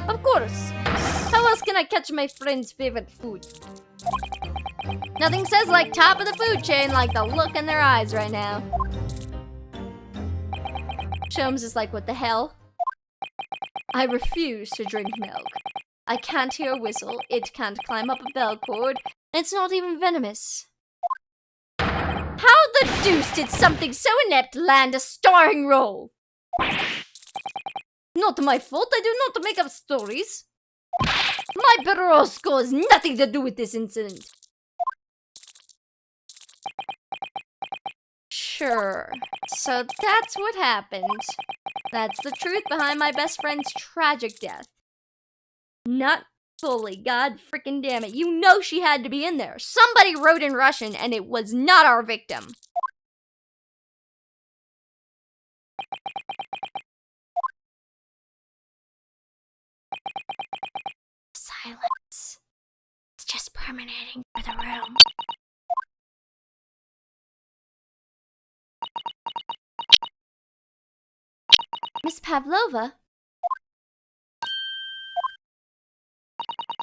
Of course. How else can I catch my friend's favorite food? Nothing says like top of the food chain like the look in their eyes right now. Sholmes is like, what the hell? I refuse to drink milk. I can't hear a whistle, it can't climb up a bell cord, and it's not even venomous. How the deuce did something so inept land a starring role? Not my fault, I do not make up stories. My Perosco has nothing to do with this incident. Sure, so that's what happened. That's the truth behind my best friend's tragic death. Not fully, god freaking damn it. You know she had to be in there. Somebody wrote in Russian and it was not our victim. Silence. It's just permeating through the room. Miss Pavlova?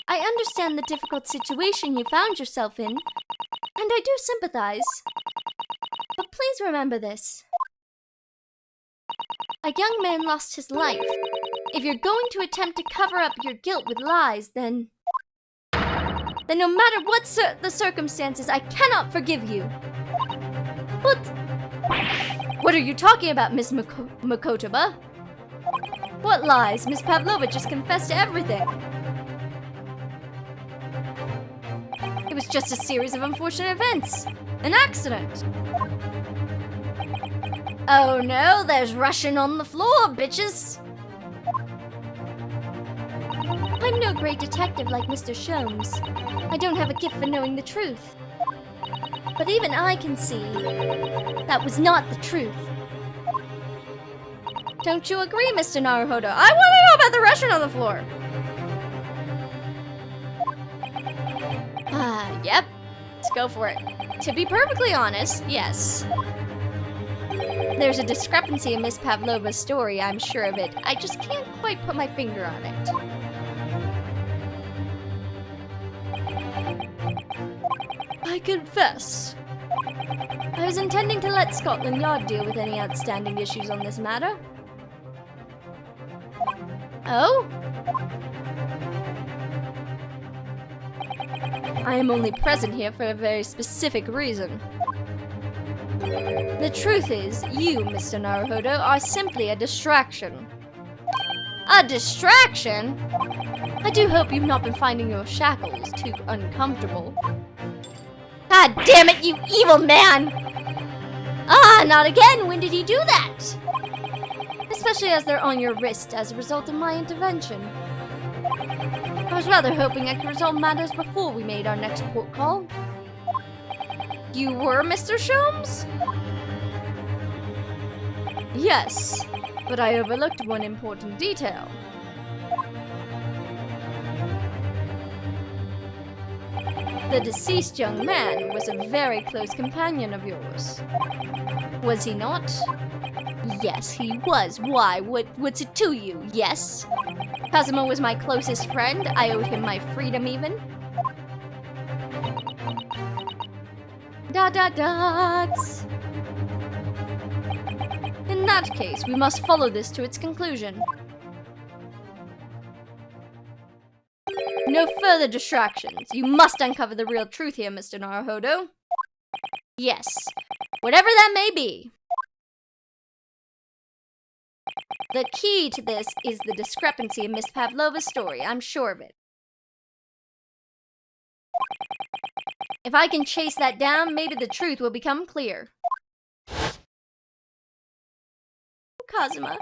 I understand the difficult situation you found yourself in, and I do sympathize. But please remember this. A young man lost his life. If you're going to attempt to cover up your guilt with lies, then no matter what the circumstances, I cannot forgive you. What are you talking about, Miss Makotoba? What lies? Miss Pavlova just confessed to everything. It was just a series of unfortunate events. An accident. Oh no, there's Russian on the floor, bitches! I'm no great detective like Mr. Sholmes. I don't have a gift for knowing the truth. But even I can see that was not the truth. Don't you agree, Mr. Naruhodo? I want to know about the Russian on the floor! Yep. Let's go for it. To be perfectly honest, yes. There's a discrepancy in Miss Pavlova's story, I'm sure of it. I just can't quite put my finger on it. I confess. I was intending to let Scotland Yard deal with any outstanding issues on this matter. Oh? I am only present here for a very specific reason. The truth is, you, Mr. Naruhodo, are simply a distraction. A distraction? I do hope you've not been finding your shackles too uncomfortable. God damn it, you evil man! Ah, not again! When did he do that? Especially as they're on your wrist as a result of my intervention. I was rather hoping I could resolve matters before we made our next port call. You were Mr. Sholmes? Yes, but I overlooked one important detail. The deceased young man was a very close companion of yours. Was he not? Yes, he was. Why? What's it to you? Yes? Kazuma was my closest friend. I owed him my freedom even. Dots. In that case, we must follow this to its conclusion. No further distractions. You must uncover the real truth here, Mr. Naruhodo. Yes, whatever that may be. The key to this is the discrepancy in Miss Pavlova's story. I'm sure of it. If I can chase that down, maybe the truth will become clear. Kazuma,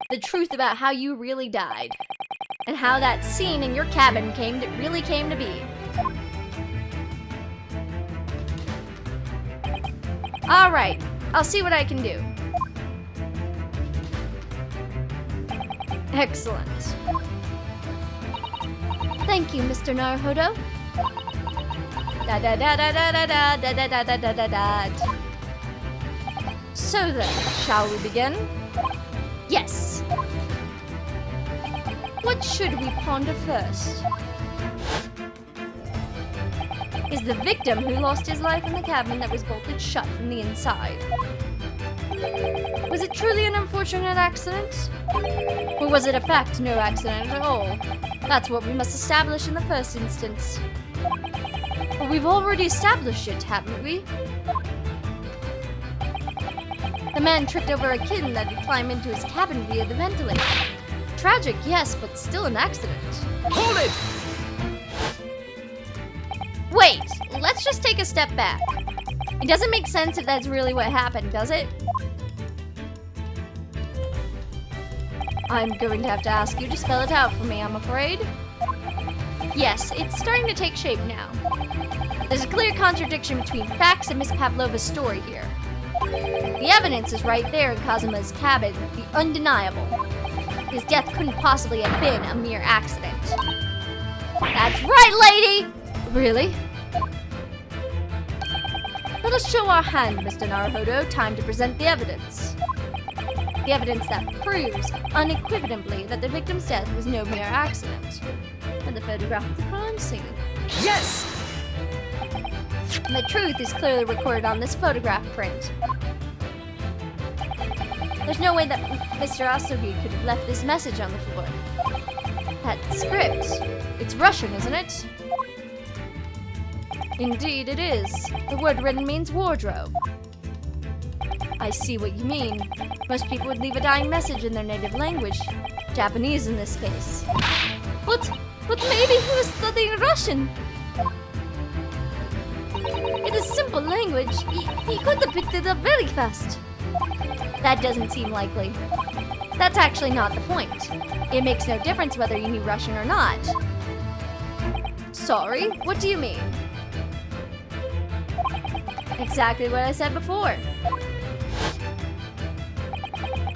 the truth about how you really died, and how that scene in your cabin really came to be. Alright, I'll see what I can do. Excellent. Thank you, Mr. Naruhodo. Da da da da da da da da da da da da da. So then, shall we begin? Yes. What should we ponder first? Is the victim who lost his life in the cabin that was bolted shut from the inside. Was it truly an unfortunate accident? Or was it in fact no accident at all? That's what we must establish in the first instance. But we've already established it, haven't we? The man tripped over a kitten that had climbed into his cabin via the ventilator. Tragic, yes, but still an accident. Hold it! Wait, let's just take a step back. It doesn't make sense if that's really what happened, does it? I'm going to have to ask you to spell it out for me, I'm afraid. Yes, it's starting to take shape now. There's a clear contradiction between facts and Miss Pavlova's story here. The evidence is right there in Kazuma's cabin, the undeniable. His death couldn't possibly have been a mere accident. That's right, lady! Really? Let us show our hand, Mr. Naruhodo. Time to present the evidence. The evidence that proves unequivocally that the victim's death was no mere accident. And the photograph of the crime scene. Yes! And the truth is clearly recorded on this photograph print. There's no way that Mr. Asogi could have left this message on the floor. That script. It's Russian, isn't it? Indeed it is. The word written means wardrobe. I see what you mean. Most people would leave a dying message in their native language. Japanese in this case. But maybe he was studying Russian. It is simple language. He could have picked it up very fast. That doesn't seem likely. That's actually not the point. It makes no difference whether you knew Russian or not. Sorry, what do you mean? Exactly what I said before.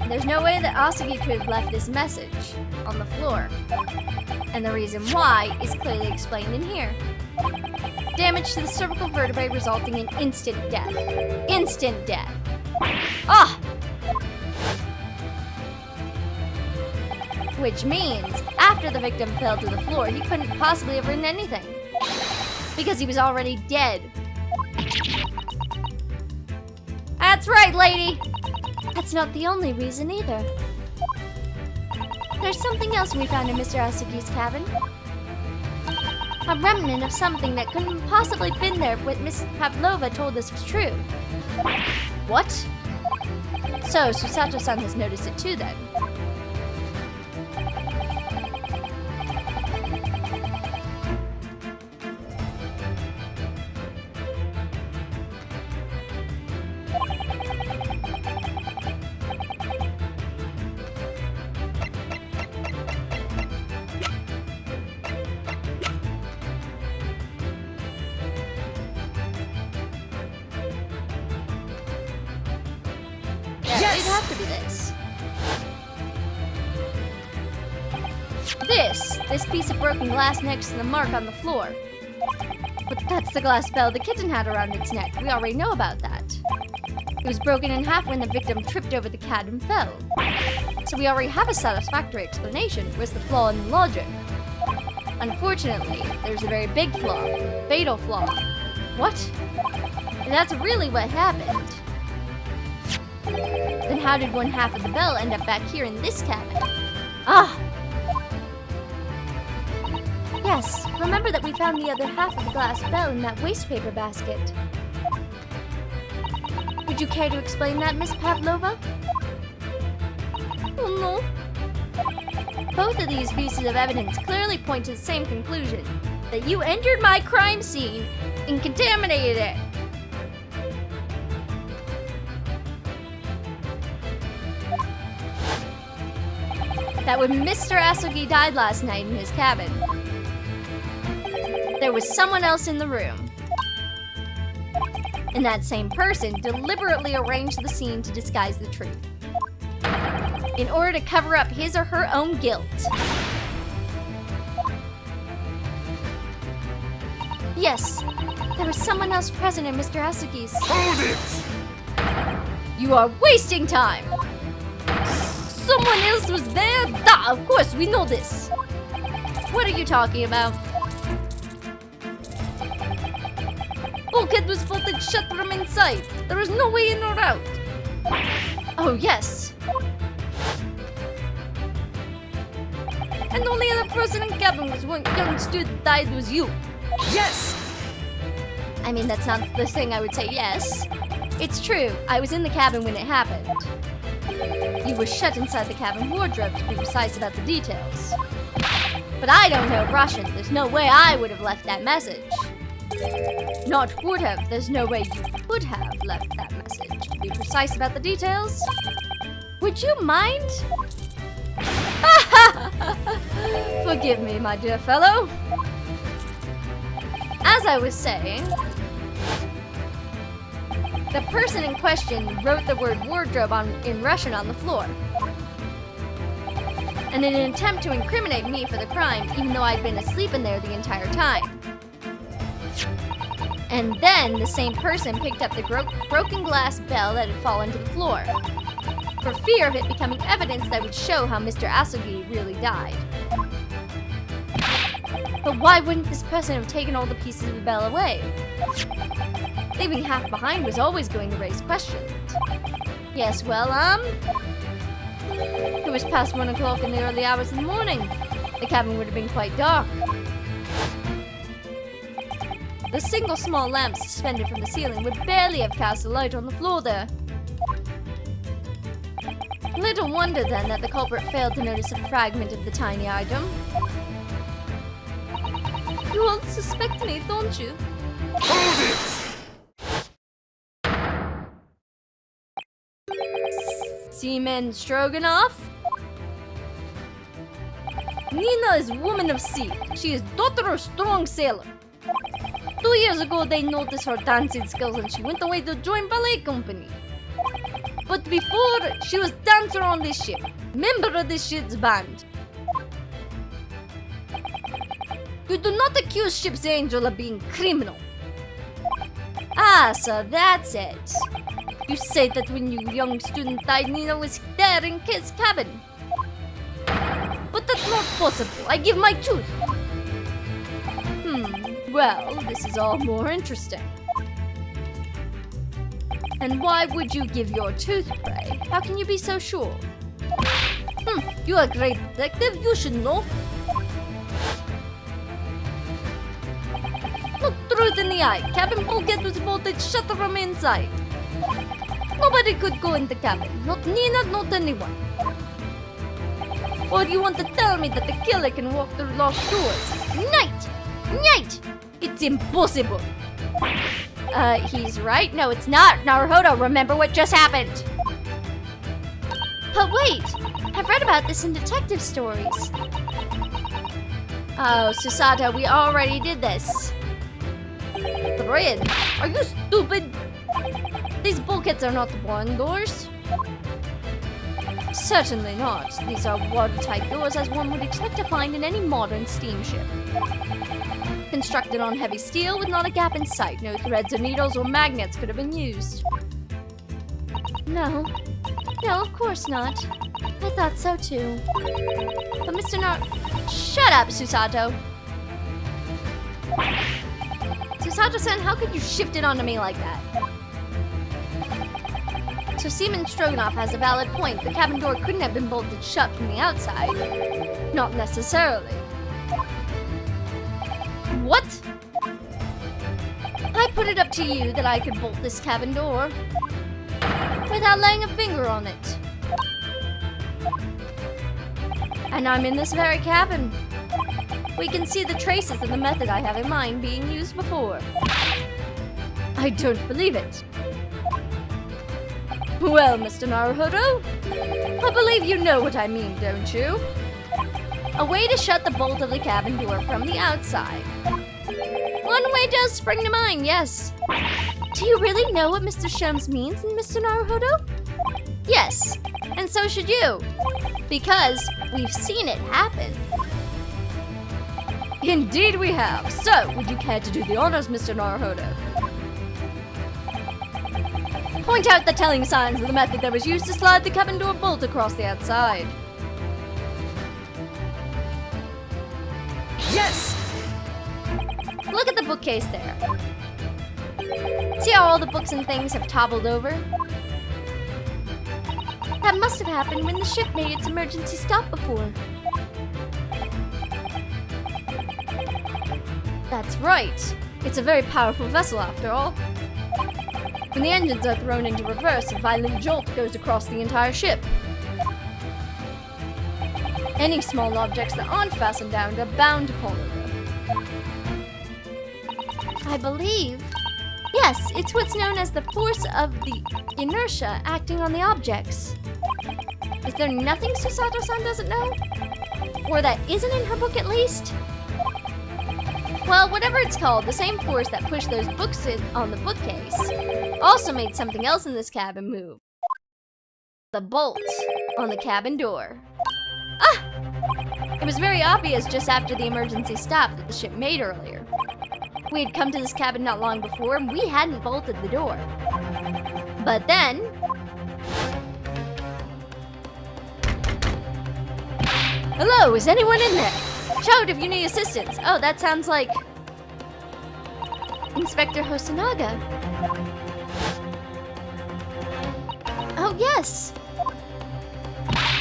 There's no way that Asogi could have left this message on the floor. And the reason why is clearly explained in here. Damage to the cervical vertebrae resulting in instant death. Instant death. Ah! Which means, after the victim fell to the floor, he couldn't possibly have written anything. Because he was already dead. That's right, lady! That's not the only reason either. There's something else we found in Mr. Asogi's cabin. A remnant of something that couldn't possibly have been there if Miss Pavlova told us was true. What? So, Susato-san has noticed it too then. have to be this. This piece of broken glass next to the mark on the floor. But that's the glass bell the kitten had around its neck. We already know about that. It was broken in half when the victim tripped over the cat and fell. So we already have a satisfactory explanation. Where's the flaw in the logic? Unfortunately, there's a very big flaw. Fatal flaw. What? And that's really what happened. Then how did one half of the bell end up back here in this cabin? Ah! Yes, remember that we found the other half of the glass bell in that wastepaper basket. Would you care to explain that, Miss Pavlova? Oh no. Both of these pieces of evidence clearly point to the same conclusion. That you entered my crime scene and contaminated it. That when Mr. Asogi died last night in his cabin, there was someone else in the room. And that same person deliberately arranged the scene to disguise the truth, in order to cover up his or her own guilt. Yes, there was someone else present in Mr. Asogi's. Hold it! You are wasting time! Someone else was there? Duh, of course, we know this. What are you talking about? Bulkhead was bolted shut from inside. There was no way in or out. Oh, yes. And the only other person in the cabin was one young student died was you. Yes! I mean, that's not the thing I would say yes. It's true, I was in the cabin when it happened. You were shut inside the cabin wardrobe, to be precise about the details. But I don't know Russian. There's no way I would have left that message. Not would have. There's no way you could have left that message. To be precise about the details. Would you mind? Forgive me, my dear fellow. As I was saying, the person in question wrote the word wardrobe in Russian on the floor. And in an attempt to incriminate me for the crime, even though I'd been asleep in there the entire time. And then the same person picked up the broken glass bell that had fallen to the floor, for fear of it becoming evidence that would show how Mr. Asogi really died. But why wouldn't this person have taken all the pieces of the bell away? Leaving half behind was always going to raise questions. Yes, well, it was past 1 o'clock in the early hours of the morning. The cabin would have been quite dark. The single small lamp suspended from the ceiling would barely have cast a light on the floor there. Little wonder then that the culprit failed to notice a fragment of the tiny item. You all suspect me, don't you? Hold it! Seaman Stroganoff? Nina is woman of sea. She is daughter of strong sailor. 2 years ago, they noticed her dancing skills and she went away to join ballet company. But before, she was dancer on this ship, member of this ship's band. You do not accuse ship's angel of being criminal. Ah, so that's it. You say that when you young student died, Nina was there in his cabin. But that's not possible. I give my tooth. Well, this is all more interesting. And why would you give your tooth, pray? How can you be so sure? You are a great detective. You should know. Look truth in the eye. Cabin bulkhead was bolted shut from inside. Nobody could go in the cabin. Not Nina, not anyone. Or do you want to tell me that the killer can walk through locked doors? Night! It's impossible. He's right. No, it's not. Naruhodo, remember what just happened. But wait, I've read about this in detective stories. Oh, Susato, we already did this. Brian, are you stupid? These bulkheads are not barn doors. Certainly not. These are watertight doors as one would expect to find in any modern steamship. Constructed on heavy steel with not a gap in sight, no threads or needles or magnets could have been used. No, of course not. I thought so too. But Shut up, Susato! Susato-san, how could you shift it onto me like that? So Seaman Stroganoff has a valid point. The cabin door couldn't have been bolted shut from the outside. Not necessarily. What? I put it up to you that I could bolt this cabin door without laying a finger on it. And I'm in this very cabin. We can see the traces of the method I have in mind being used before. I don't believe it. Well, Mr. Naruhodo, I believe you know what I mean, don't you? A way to shut the bolt of the cabin door from the outside. One way does spring to mind, yes. Do you really know what Mr. Shums means, Mr. Naruhodo? Yes, and so should you. Because we've seen it happen. Indeed we have. So, would you care to do the honors, Mr. Naruhodo? Point out the telling signs of the method that was used to slide the cabin door bolt across the outside. Yes! Look at the bookcase there. See how all the books and things have toppled over? That must have happened when the ship made its emergency stop before. That's right. It's a very powerful vessel after all. When the engines are thrown into reverse, a violent jolt goes across the entire ship. Any small objects that aren't fastened down are bound to fall over. I believe... Yes, it's what's known as the force of the inertia acting on the objects. Is there nothing Susato-san doesn't know? Or that isn't in her book at least? Well, whatever it's called, the same force that pushed those books on the bookcase also made something else in this cabin move. The bolt on the cabin door. Ah! It was very obvious just after the emergency stop that the ship made earlier. We had come to this cabin not long before and we hadn't bolted the door. But then... Hello, is anyone in there? Shout if you need assistance. Oh, that sounds like... Inspector Hosonaga. Oh, yes.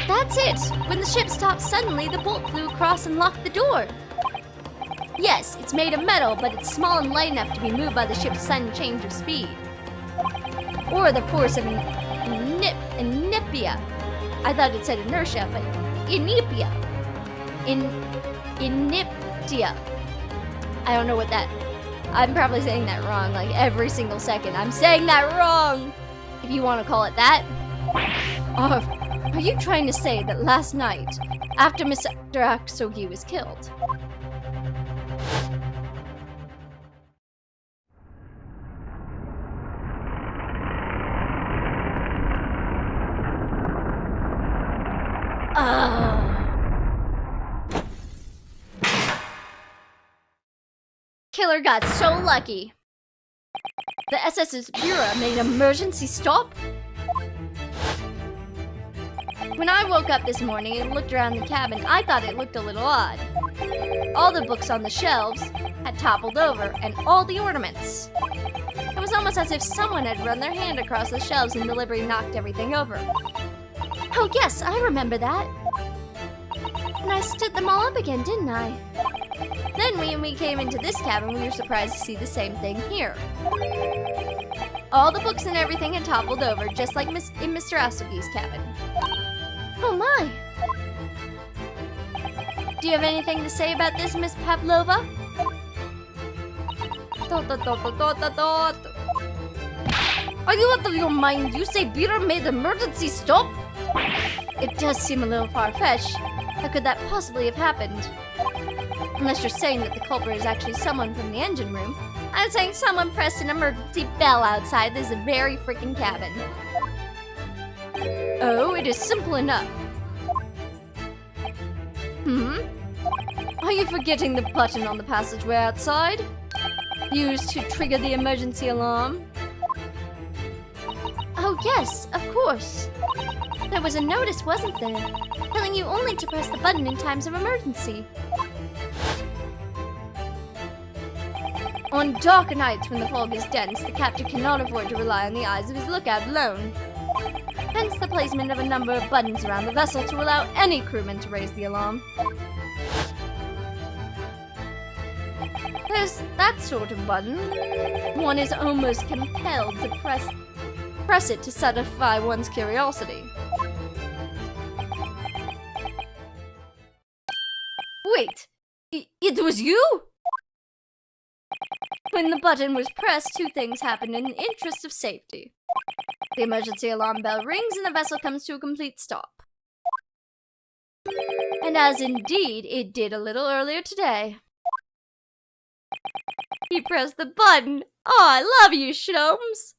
That's it. When the ship stopped suddenly, the bolt flew across and locked the door. Yes, it's made of metal, but it's small and light enough to be moved by the ship's sudden change of speed. Or the force of inipia. I thought it said inertia, but inipia. Iniptia. I don't know what that... I'm probably saying that wrong, like every single second. I'm saying that wrong! If you want to call it that. Are you trying to say that last night, after Mr. Aksogi was killed... Killer got so lucky. The SS's Bureau made an emergency stop? When I woke up this morning and looked around the cabin, I thought it looked a little odd. All the books on the shelves had toppled over, and all the ornaments. It was almost as if someone had run their hand across the shelves and deliberately knocked everything over. Oh yes, I remember that. And I stood them all up again, didn't I? Then when we came into this cabin, we were surprised to see the same thing here. All the books and everything had toppled over, just like in Mr. Asugi's cabin. Oh my! Do you have anything to say about this, Miss Pavlova? Are you out of your mind? You say Peter made emergency stop? It does seem a little far-fetched. How could that possibly have happened? Unless you're saying that the culprit is actually someone from the engine room. I'm saying someone pressed an emergency bell outside this very freaking cabin. Oh, it is simple enough. Are you forgetting the button on the passageway outside? Used to trigger the emergency alarm? Oh yes, of course. There was a notice, wasn't there? Telling you only to press the button in times of emergency. On dark nights when the fog is dense, the captain cannot afford to rely on the eyes of his lookout alone. Hence the placement of a number of buttons around the vessel to allow any crewman to raise the alarm. There's that sort of button. One is almost compelled to press it to satisfy one's curiosity. Wait, it was you? When the button was pressed, two things happened in the interest of safety. The emergency alarm bell rings and the vessel comes to a complete stop. And as indeed it did a little earlier today. He pressed the button. Oh, I love you, Shlomes.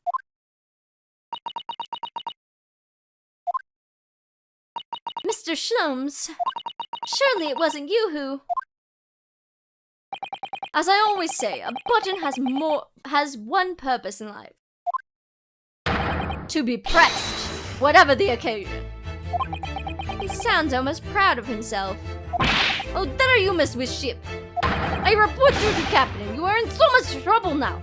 Mr. Shlomes, surely it wasn't you who... As I always say, a button has one purpose in life. To be pressed, whatever the occasion. He sounds almost proud of himself. Oh, there you must with ship. I report you to Captain. You are in so much trouble now.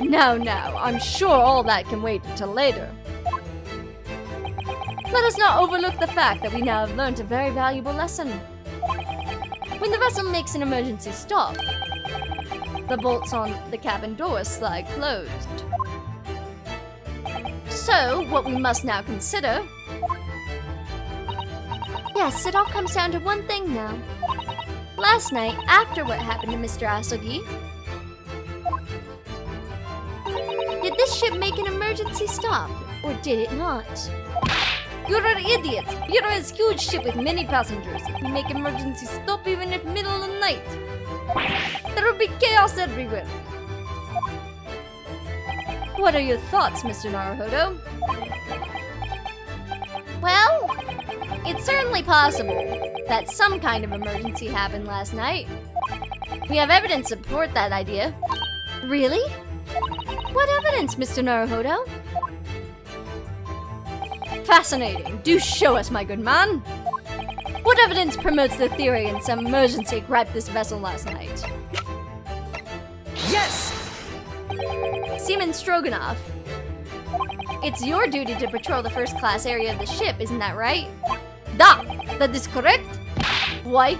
No, I'm sure all that can wait until later. Let us not overlook the fact that we now have learned a very valuable lesson. When the vessel makes an emergency stop, the bolts on the cabin door slide closed. So, what we must now consider... Yes, it all comes down to one thing now. Last night, after what happened to Mr. Asogi, did this ship make an emergency stop, or did it not? You're an idiot! You're a huge ship with many passengers. You make emergency stop even if middle of the night. There will be chaos everywhere. What are your thoughts, Mr. Naruhodo? Well, it's certainly possible that some kind of emergency happened last night. We have evidence to support that idea. Really? What evidence, Mr. Naruhodo? Fascinating. Do show us, my good man. What evidence promotes the theory in some emergency grabbed this vessel last night? Yes! Seaman Stroganoff, it's your duty to patrol the first-class area of the ship, isn't that right? That is correct. Why?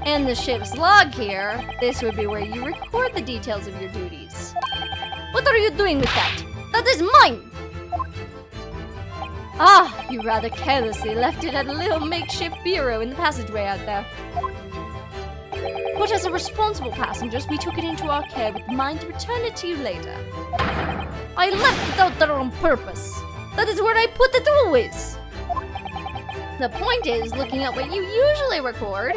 In the ship's log here, this would be where you record the details of your duties. What are you doing with that? That is mine! Ah, you rather carelessly left it at a little makeshift bureau in the passageway out there. But as a responsible passengers, we took it into our care with the mind to return it to you later. I left it out there on purpose. That is where I put it always. The point is, looking at what you usually record,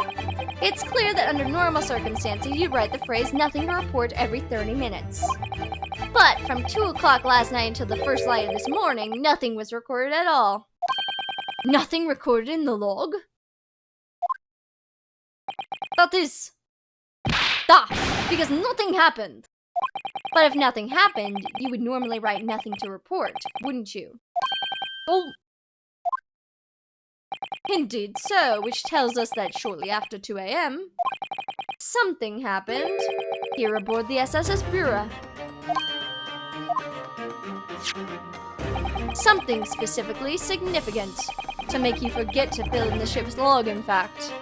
it's clear that under normal circumstances, you'd write the phrase nothing to report every 30 minutes. But from 2 o'clock last night until the first light of this morning, nothing was recorded at all. Nothing recorded in the log? That is... because nothing happened. But if nothing happened, you would normally write nothing to report, wouldn't you? Oh... Indeed so, which tells us that shortly after 2 a.m., something happened here aboard the SSS Bura. Something specifically significant to make you forget to fill in the ship's log, in fact.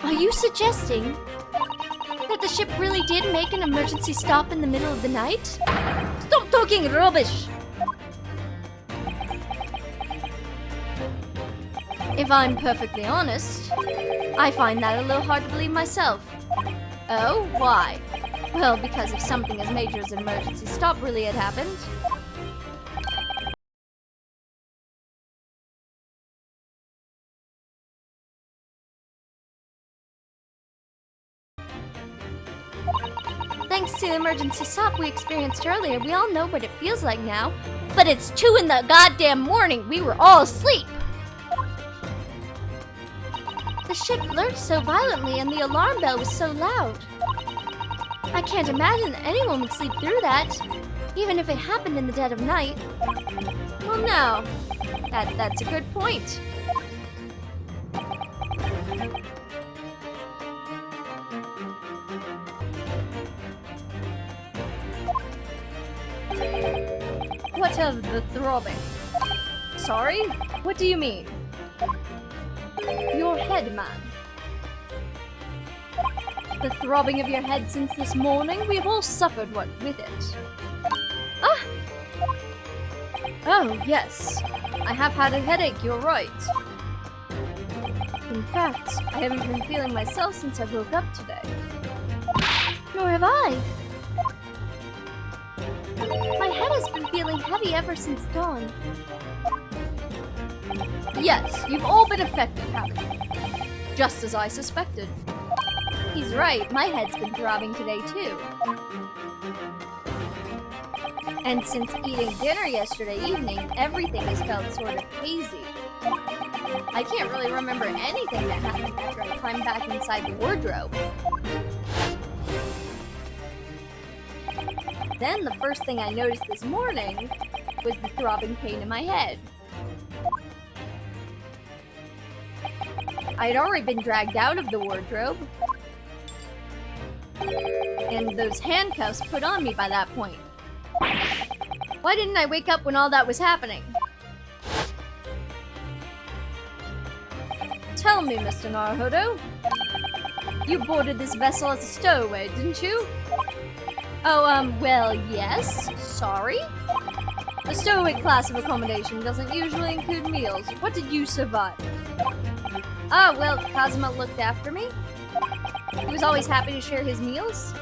Are you suggesting that the ship really did make an emergency stop in the middle of the night? Stop talking rubbish! If I'm perfectly honest, I find that a little hard to believe myself. Oh, why? Well, because if something as major as an emergency stop really had happened... Thanks the emergency stop we experienced earlier, we all know what it feels like now. But it's 2 in the goddamn morning. We were all asleep. The ship lurched so violently and the alarm bell was so loud. I can't imagine that anyone would sleep through that, even if it happened in the dead of night. Well, no. That's a good point. What of the throbbing? Sorry? What do you mean? Your head, man. The throbbing of your head since this morning? We have all suffered what with it. Ah! Oh, yes. I have had a headache, you're right. In fact, I haven't been feeling myself since I woke up today. Nor have I. My head has been feeling heavy ever since dawn. Yes, you've all been affected, haven't you? Just as I suspected. He's right, my head's been throbbing today too. And since eating dinner yesterday evening, everything has felt sort of hazy. I can't really remember anything that happened after I climbed back inside the wardrobe. Then the first thing I noticed this morning was the throbbing pain in my head. I had already been dragged out of the wardrobe, and those handcuffs put on me by that point. Why didn't I wake up when all that was happening? Tell me, Mr. Naruhodo. You boarded this vessel as a stowaway, didn't you? Oh, well, yes. Sorry? The stowaway class of accommodation doesn't usually include meals. What did you survive? Oh, well, Kazuma looked after me. He was always happy to share his meals.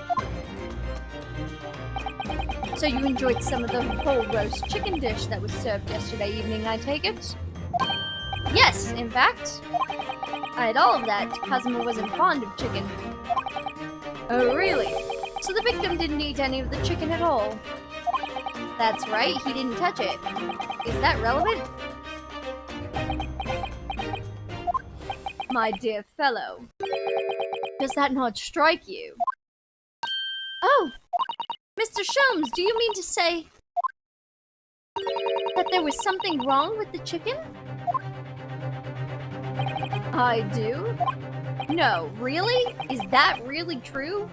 So you enjoyed some of the whole roast chicken dish that was served yesterday evening, I take it? Yes, in fact. I had all of that. Kazuma wasn't fond of chicken. Oh, really? So the victim didn't eat any of the chicken at all? That's right, he didn't touch it. Is that relevant? My dear fellow, does that not strike you? Oh, Mr. Sholmes, do you mean to say that there was something wrong with the chicken? I do? No, really? Is that really true?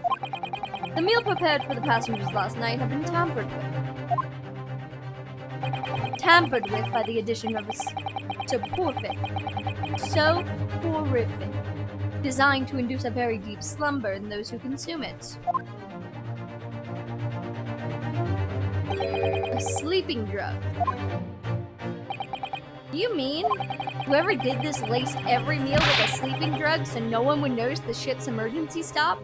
The meal prepared for the passengers last night had been tampered with. Tampered with by the addition of a soporific. Soporific. Designed to induce a very deep slumber in those who consume it. A sleeping drug. You mean whoever did this laced every meal with a sleeping drug so no one would notice the ship's emergency stop?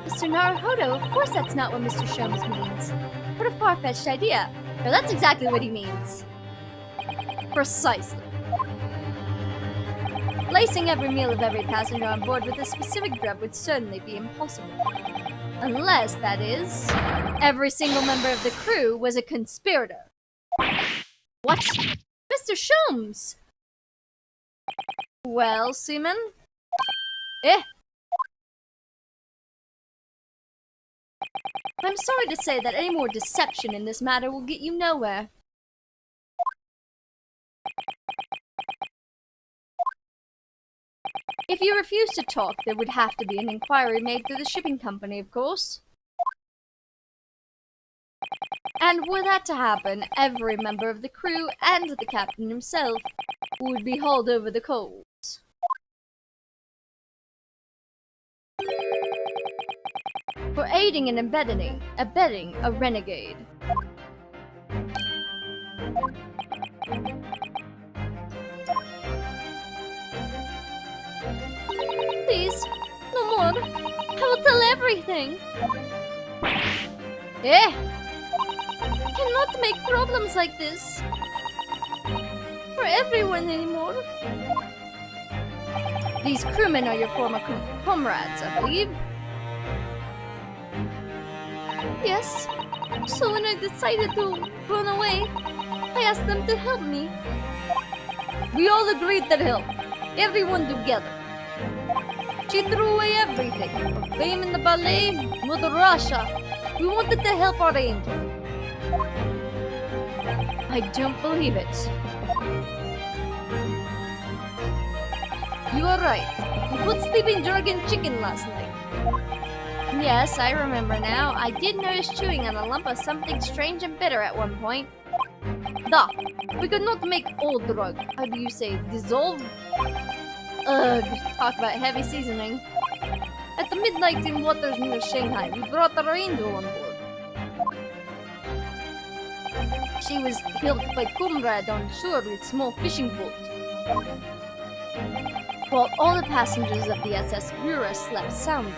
Mr. Naruhodo, of course that's not what Mr. Sholmes means. What a far-fetched idea. No, that's exactly what he means. Precisely. Lacing every meal of every passenger on board with a specific drug would certainly be impossible. Unless, that is, every single member of the crew was a conspirator. What? Mr. Sholmes! Well, seaman? I'm sorry to say that any more deception in this matter will get you nowhere. If you refuse to talk, there would have to be an inquiry made through the shipping company, of course. And were that to happen, every member of the crew and the captain himself would be hauled over the coals. For aiding and abetting a renegade. Please, no more. I will tell everything. Cannot make problems like this for everyone anymore. These crewmen are your former comrades, I believe. Yes. So when I decided to run away, I asked them to help me. We all agreed to help. Everyone together. She threw away everything. Her fame in the ballet, Mother Russia. We wanted to help our angel. I don't believe it. You are right. We put sleeping dragon chicken last night. Yes, I remember now. I did notice chewing on a lump of something strange and bitter at one point. Duh. We could not make old drug. How do you say? Dissolve? Ugh, talk about heavy seasoning. At the midnight in waters near Shanghai, we brought our angel on board. She was helped by comrade on shore with small fishing boat. While all the passengers of the SS Rura slept soundly.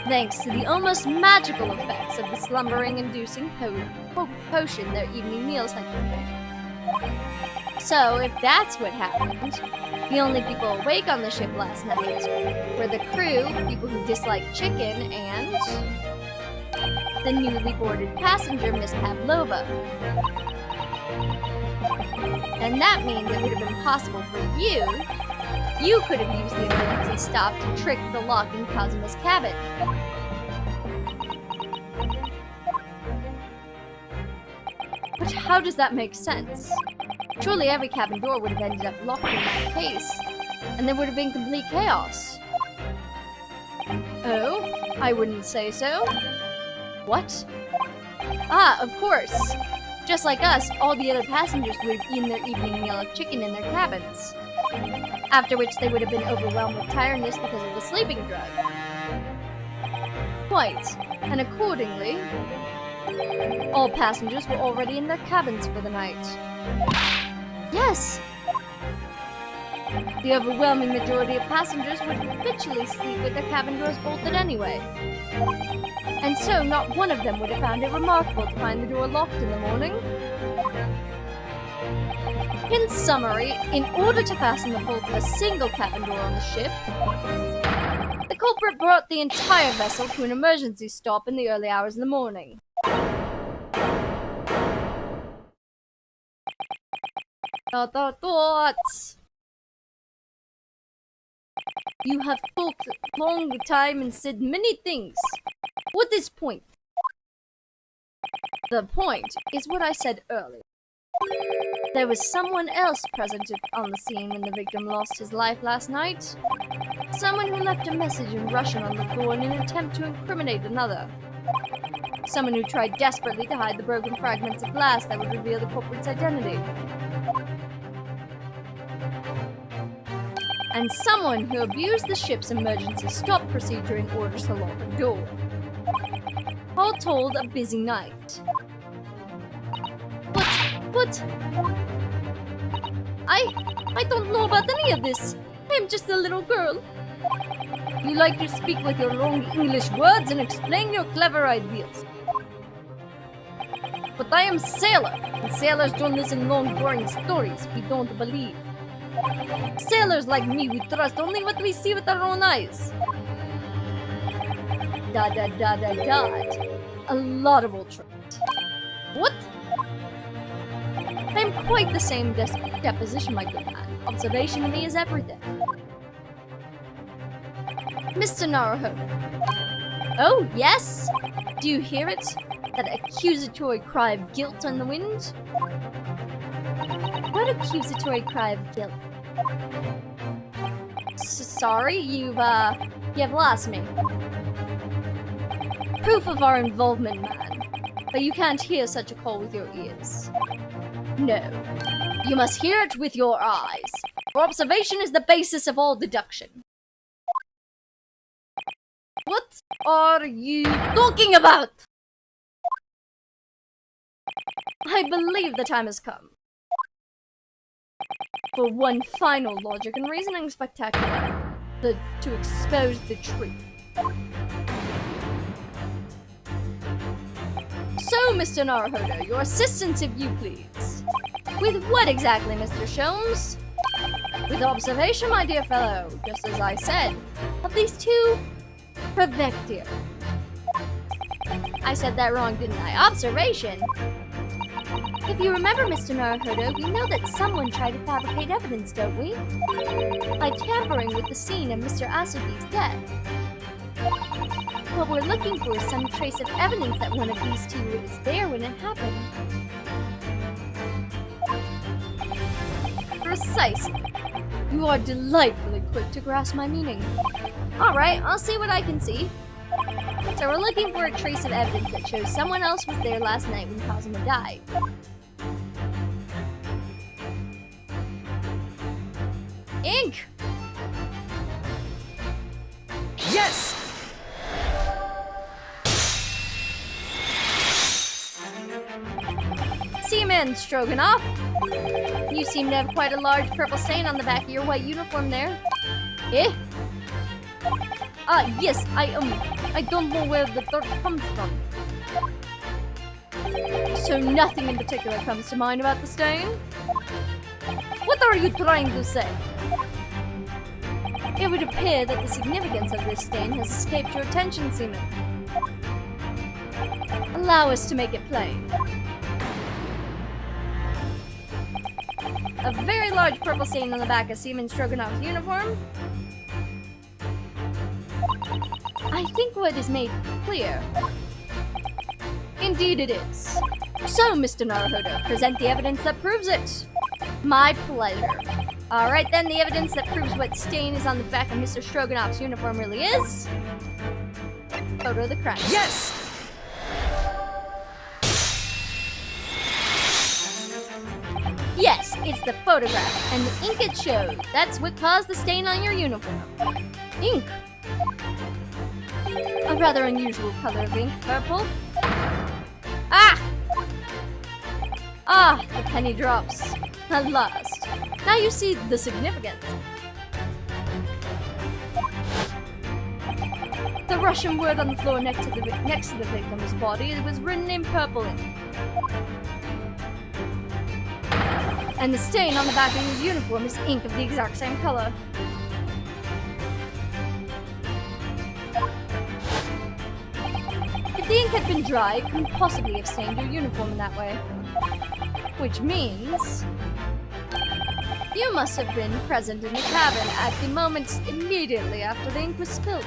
Thanks to the almost magical effects of the slumbering-inducing potion their evening meals had prepared. So, if that's what happened, the only people awake on the ship last night were the crew, people who disliked chicken, and the newly boarded passenger, Miss Pavlova. And that means it would have been possible for you. You could have used the emergency stop to trick the lock in Kazuma's cabin. But how does that make sense? Surely every cabin door would have ended up locked in that case, and there would have been complete chaos. Oh? I wouldn't say so. What? Ah, of course. Just like us, all the other passengers would have eaten their evening meal of chicken in their cabins. After which they would have been overwhelmed with tiredness because of the sleeping drug. Quite. And accordingly, all passengers were already in their cabins for the night. Yes! The overwhelming majority of passengers would habitually sleep with their cabin doors bolted anyway. And so not one of them would have found it remarkable to find the door locked in the morning. In summary, in order to fasten the bolt of a single cabin door on the ship, the culprit brought the entire vessel to an emergency stop in the early hours of the morning. Thoughts. You have talked long time and said many things. What is point? The point is what I said earlier. There was someone else present on the scene when the victim lost his life last night. Someone who left a message in Russian on the floor in an attempt to incriminate another. Someone who tried desperately to hide the broken fragments of glass that would reveal the culprit's identity. And someone who abused the ship's emergency stop procedure in order to lock the door. All told, a busy night. But... I don't know about any of this. I'm just a little girl. You like to speak with your long English words and explain your clever ideas. But I am sailor, and sailors don't listen long boring stories we don't believe. Sailors like me, we trust only what we see with our own eyes. A laudable trait. What? I am quite the same deposition, my good man. Observation to me is everything. Mr. Naruhodo. Oh, yes? Do you hear it? That accusatory cry of guilt on the wind? What accusatory cry of guilt? Sorry, you've lost me. Proof of our involvement, man. But you can't hear such a call with your ears. No. You must hear it with your eyes. For observation is the basis of all deduction. What are you talking about? I believe the time has come. For one final logic and reasoning spectacular. To expose the truth. So, Mr. Naruhodo, your assistance if you please. With what exactly, Mr. Sholmes? With observation, my dear fellow, just as I said, of these two Prevectia. I said that wrong, didn't I? Observation! If you remember, Mr. Naruhodo, we know that someone tried to fabricate evidence, don't we? By tampering with the scene of Mr. Asugi's death. What we're looking for is some trace of evidence that one of these two was there when it happened. Precisely. You are delightfully quick to grasp my meaning. Alright, I'll see what I can see. So we're looking for a trace of evidence that shows someone else was there last night when Kazuma died. Ink! Yes! Seaman Stroganoff! You seem to have quite a large purple stain on the back of your white uniform there. Eh? Yes, I don't know where the dirt comes from. So nothing in particular comes to mind about the stain? What are you trying to say? It would appear that the significance of this stain has escaped your attention, Seaman. Allow us to make it plain. A very large purple stain on the back of Seaman Stroganoff's uniform. I think what is made clear. Indeed it is. So, Mr. Naruhodo, present the evidence that proves it. My pleasure. Alright then, the evidence that proves what stain is on the back of Mr. Stroganoff's uniform really is... Photo of the crime. Yes! Yes, it's the photograph, and the ink it shows. That's what caused the stain on your uniform. Ink. A rather unusual color of ink, purple. Ah! Ah, the penny drops. At last. Now you see the significance. The Russian word on the floor next to the victim's body was written in purple ink. And the stain on the back of your uniform is ink of the exact same color. If the ink had been dry, it couldn't possibly have stained your uniform in that way. Which means... you must have been present in the cabin at the moment immediately after the ink was spilt.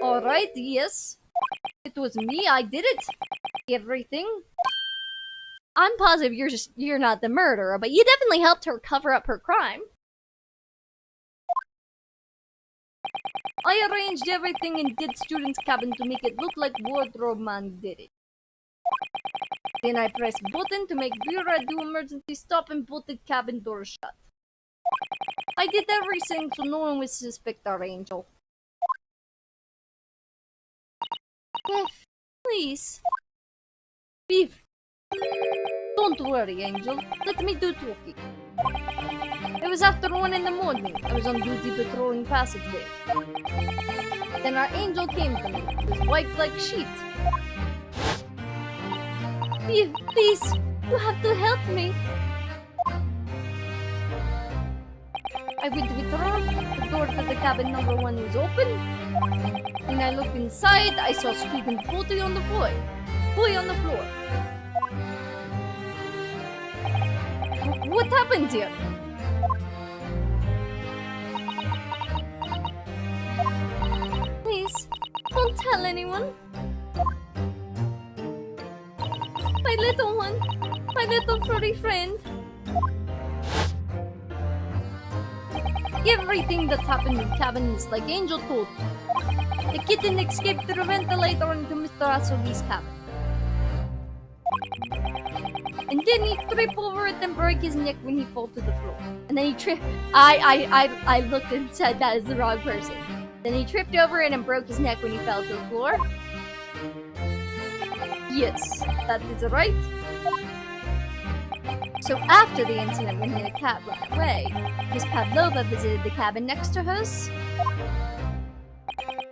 Alright, yes. It was me, I did it. Everything. I'm positive you're not the murderer, but you definitely helped her cover up her crime. I arranged everything in dead student's cabin to make it look like Wardrobe Man did it. Then I pressed button to make Vera do emergency stop and put the cabin door shut. I did everything so no one would suspect our angel. Beth, please. Beef. Don't worry, Angel. Let me do talking. It was after 1 in the morning. I was on duty patrolling passageway. Then our angel came to me. It was white like sheet. Beef, please. You have to help me. I went with her. The door to the cabin number 1 was open. When I looked inside, I saw student Boy on the floor. Boy on the floor. What happened here? Please, don't tell anyone. My little one, my little furry friend. Everything that happened in the cabin is like Angel told me. The kitten escaped through the ventilator into Mr. Asugi's cabin. And then he tripped over it and broke his neck when he fell to the floor. And then he tripped. I looked and said that is the wrong person. Then he tripped over it and broke his neck when he fell to the floor. Yes, that is right. So after the incident when the cat ran away, Miss Pavlova visited the cabin next to hers,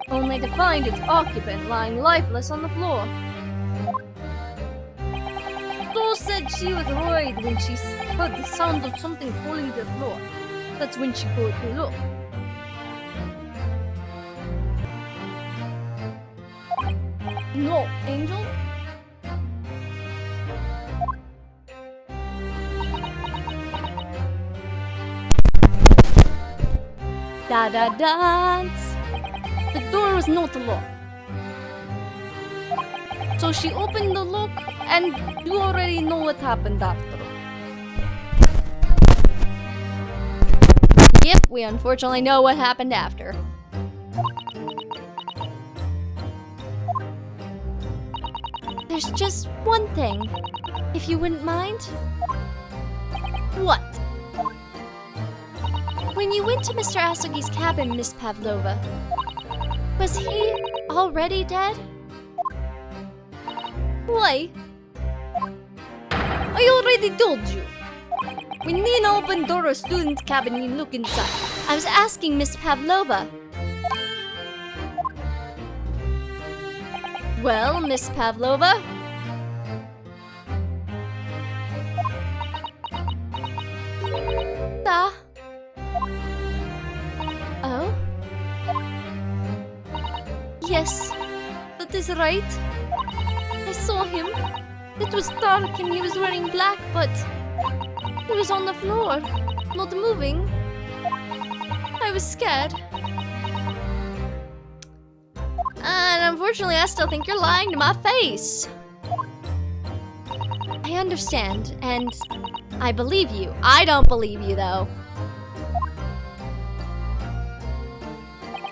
only to find its occupant lying lifeless on the floor. Dole said she was worried when she heard the sound of something falling to the floor. That's when she go to look. No, Angel? Da-da-dance! The door was not locked. So she opened the lock, and you already know what happened after. Yep, we unfortunately know what happened after. There's just one thing, if you wouldn't mind. What? When you went to Mr. Asagi's cabin, Miss Pavlova, was he already dead? Why? I already told you. When Nina opened Dora's student's cabin, you look inside. I was asking Miss Pavlova. Well, Miss Pavlova? Oh? Yes, that is right. I saw him. It was dark and he was wearing black, but he was on the floor, not moving. I was scared. And unfortunately, I still think you're lying to my face. I understand, and I believe you. I don't believe you, though.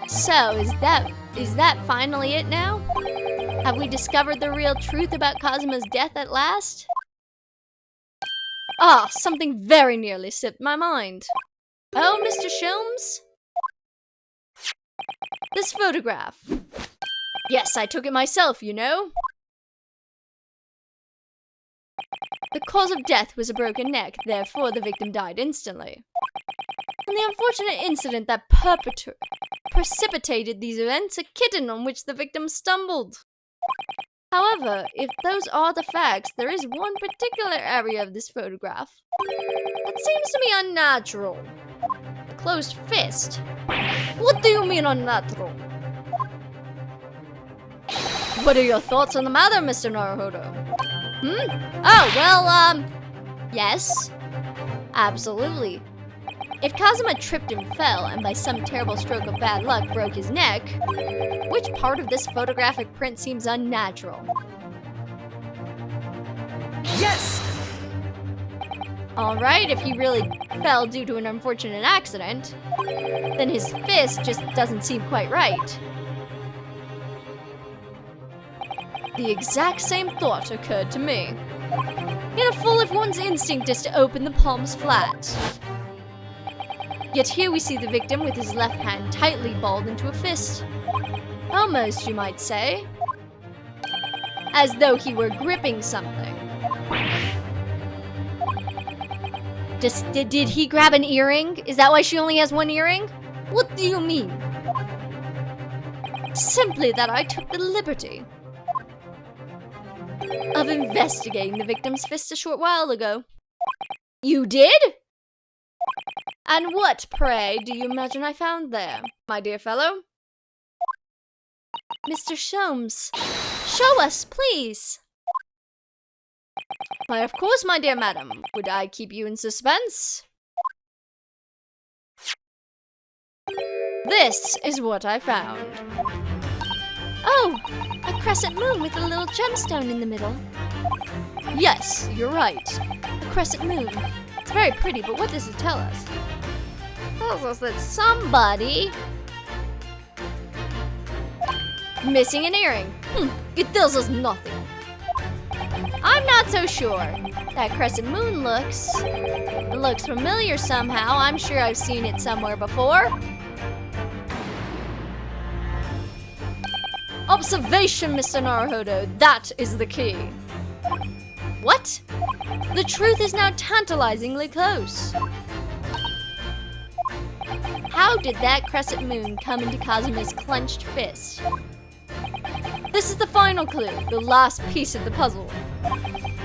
So, is that finally it now? Have we discovered the real truth about Kazuma's death at last? Ah, something very nearly slipped my mind. Oh, Mr. Sholmes? This photograph. Yes, I took it myself, you know. The cause of death was a broken neck, therefore the victim died instantly. And the unfortunate incident that precipitated these events, a kitten on which the victim stumbled. However, if those are the facts, there is one particular area of this photograph that seems to me unnatural. The closed fist. What do you mean unnatural? What are your thoughts on the matter, Mr. Naruhodo? Oh, well, yes. Absolutely. If Kazuma tripped and fell, and by some terrible stroke of bad luck broke his neck, which part of this photographic print seems unnatural? Yes! Alright, if he really fell due to an unfortunate accident, then his fist just doesn't seem quite right. The exact same thought occurred to me. In a fool if one's instinct is to open the palms flat. Yet here we see the victim with his left hand tightly balled into a fist. Almost, you might say. As though he were gripping something. Did he grab an earring? Is that why she only has one earring? What do you mean? Simply that I took the liberty of investigating the victim's fist a short while ago. You did? And what, pray, do you imagine I found there, my dear fellow? Mr. Sholmes, show us, please. Why, of course, my dear madam. Would I keep you in suspense? This is what I found. Oh, a crescent moon with a little gemstone in the middle. Yes, you're right. A crescent moon. It's very pretty, but what does it tell us? It tells us that somebody missing an earring. It tells us nothing. I'm not so sure. That crescent moon looks familiar somehow. I'm sure I've seen it somewhere before. Observation, Mr. Naruhodo. That is the key. What? The truth is now tantalizingly close. How did that crescent moon come into Kazuma's clenched fist? This is the final clue, the last piece of the puzzle.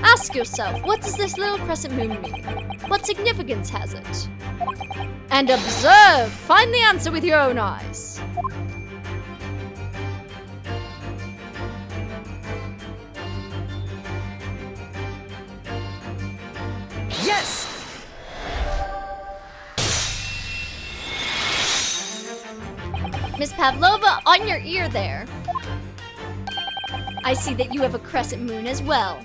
Ask yourself, what does this little crescent moon mean? What significance has it? And observe! Find the answer with your own eyes. Yes! Miss Pavlova, on your ear there. I see that you have a crescent moon as well.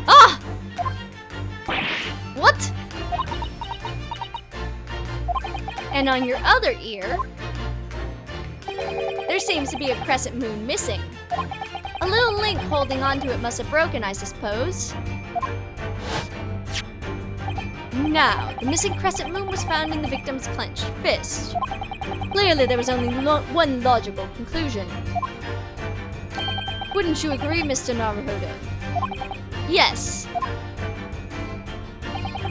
Ah! What? And on your other ear, there seems to be a crescent moon missing. A little link holding onto it must have broken, I suppose. Now, the missing crescent moon was found in the victim's clenched fist. Clearly, there was only one logical conclusion. Wouldn't you agree, Mr. Naruhodo? Yes.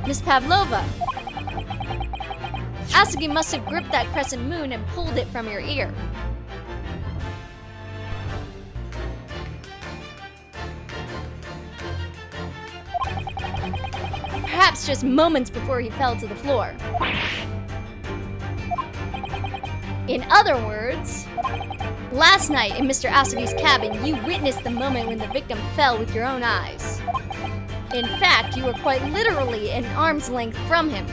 Miss Pavlova, Asugi must have gripped that crescent moon and pulled it from your ear. Perhaps just moments before he fell to the floor. In other words, last night in Mr. Asugi's cabin, you witnessed the moment when the victim fell with your own eyes. In fact, you were quite literally an arm's length from him.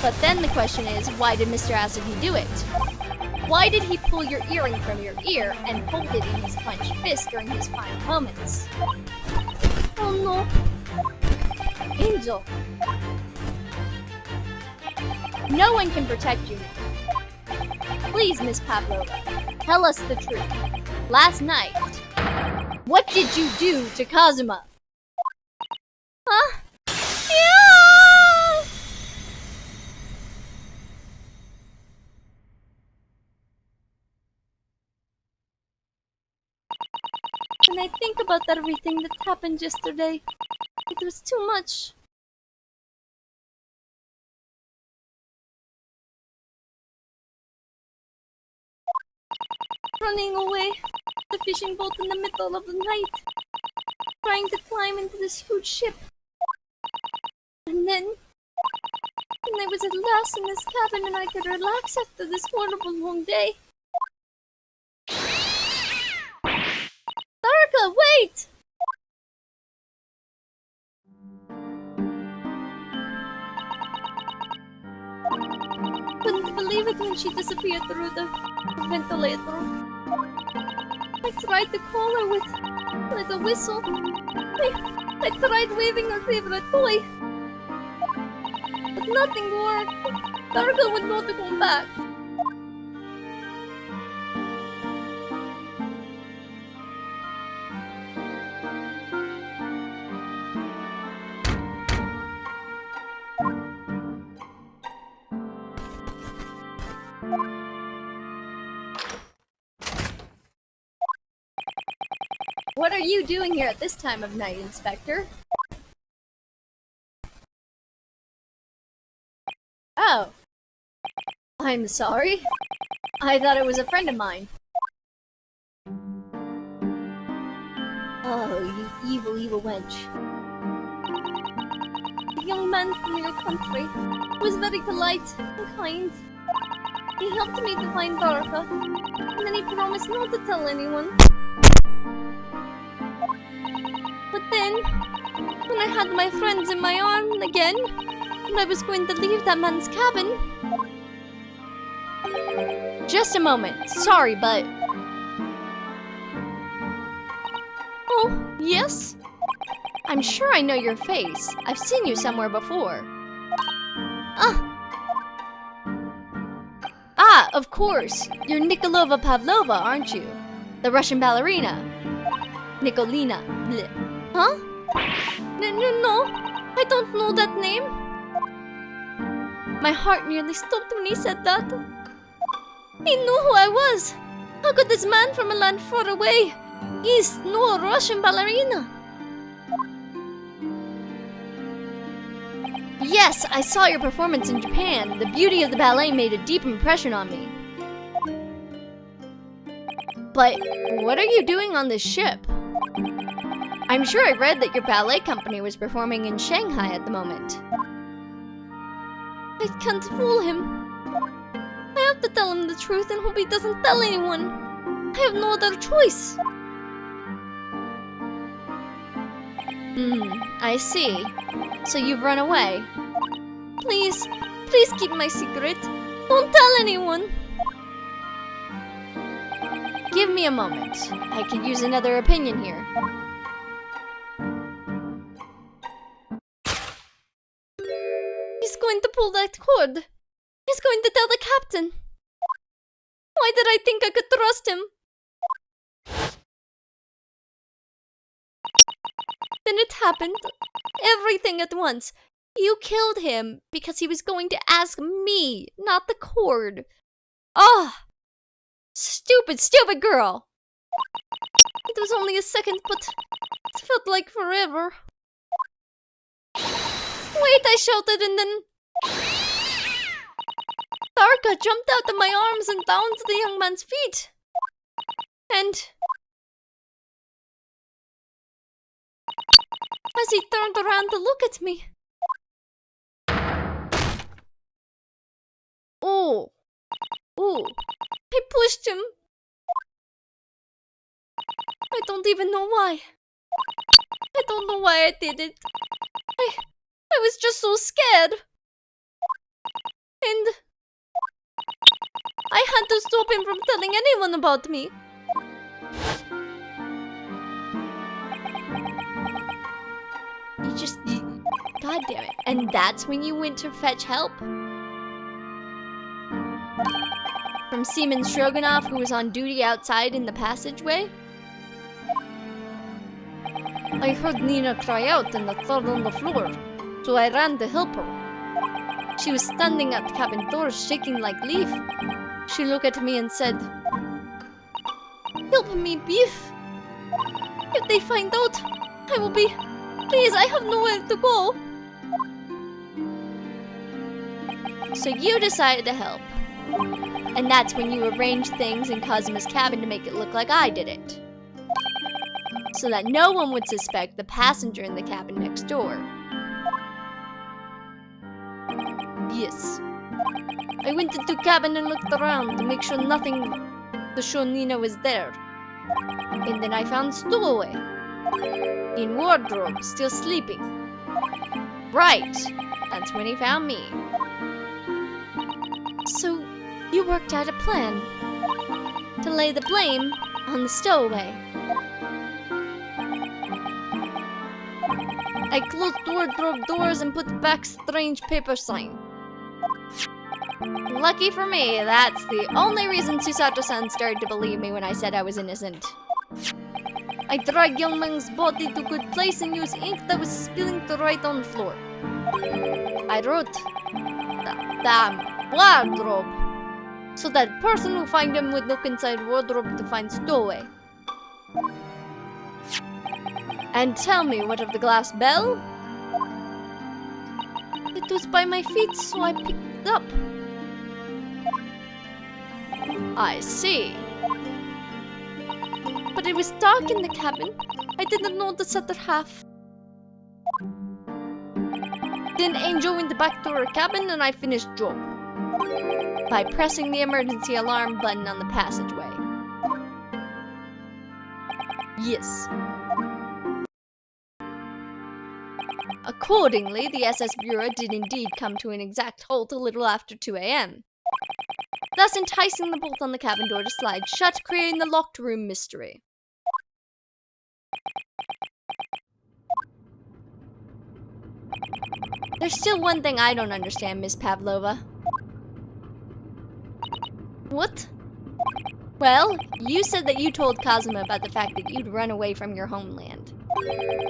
But then the question is, why did Mr. Asugi do it? Why did he pull your earring from your ear and hold it in his clenched fist during his final moments? Oh no. Angel. No one can protect you now. Please, Miss Pavlova, tell us the truth. Last night, what did you do to Kazuma? Huh? Yeah! When I think about everything that happened yesterday, it was too much. Running away, the fishing boat in the middle of the night, trying to climb into this huge ship. And then I was at last in this cabin and I could relax after this horrible long day. Darka, wait! Couldn't believe it when she disappeared through the ventilator. I tried to call her with a whistle. I tried waving her favorite toy. But nothing worked. Darka would not come back. What are you doing here at this time of night, Inspector? Oh. I'm sorry. I thought it was a friend of mine. Oh, you evil, evil wench. A young man from your country was very polite and kind. He helped me to find Darka, and then he promised not to tell anyone. But then, when I had my friends in my arm again, and I was going to leave that man's cabin... Just a moment. Sorry, but... Oh, yes? I'm sure I know your face. I've seen you somewhere before. Ah, of course. You're Nikolova Pavlova, aren't you? The Russian ballerina. Nikolina. Bleh. Huh? No, I don't know that name. My heart nearly stopped when he said that. He knew who I was. How could this man from a land far away? He's no Russian ballerina. Yes, I saw your performance in Japan. The beauty of the ballet made a deep impression on me. But what are you doing on this ship? I'm sure I read that your ballet company was performing in Shanghai at the moment. I can't fool him. I have to tell him the truth and hope he doesn't tell anyone. I have no other choice. I see. So you've run away. Please, please keep my secret. Don't tell anyone. Give me a moment. I could use another opinion here. He's going to pull that cord. He's going to tell the captain. Why did I think I could trust him? Then it happened. Everything at once. You killed him because he was going to ask me, not the cord. Ah! Stupid, stupid girl! It was only a second, but it felt like forever. Wait, I shouted, and then Tarka jumped out of my arms and down to the young man's feet. And as he turned around to look at me, oh, I pushed him. I don't even know why. I don't know why I did it. I was just so scared. And I had to stop him from telling anyone about me. God damn it. And that's when you went to fetch help? From Seaman Stroganoff, who was on duty outside in the passageway? I heard Nina cry out and the thud on the floor, so I ran to help her. She was standing at the cabin doors, shaking like leaf. She looked at me and said, "Help me, Beef. If they find out, I will be... Please, I have nowhere to go." So you decided to help. And that's when you arranged things in Kazuma's cabin to make it look like I did it. So that no one would suspect the passenger in the cabin next door. Yes. I went into the cabin and looked around to make sure nothing to show Nina was there. And then I found Stowaway. In wardrobe, still sleeping. Right. That's when he found me. So, you worked out a plan to lay the blame on the stowaway. I closed wardrobe doors and put back strange paper sign. Lucky for me, that's the only reason Susato-san started to believe me when I said I was innocent. I dragged young man's body to a good place and used ink that was spilling to right on the floor. I wrote, "Damn wardrobe," so that person who find him would look inside wardrobe to find stowaway. And tell me, what of the glass bell? It was by my feet, so I picked it up. I see. But it was dark in the cabin. I didn't know the other half. Then Angel went back to her cabin and I finished job. By pressing the emergency alarm button on the passageway. Yes. Accordingly, the SS Bureau did indeed come to an exact halt a little after 2 a.m. Thus enticing the bolt on the cabin door to slide shut, creating the locked room mystery. There's still one thing I don't understand, Miss Pavlova. What? Well, you said that you told Kazuma about the fact that you'd run away from your homeland.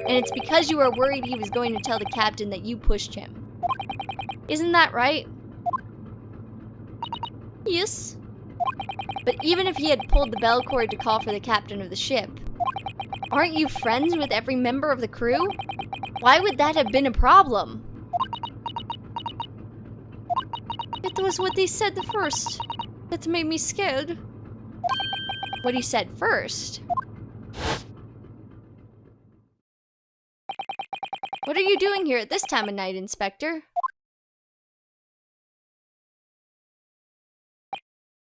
And it's because you were worried he was going to tell the captain that you pushed him. Isn't that right? Yes. But even if he had pulled the bell cord to call for the captain of the ship, aren't you friends with every member of the crew? Why would that have been a problem? It was what he said first that made me scared. What he said first? What are you doing here at this time of night, Inspector?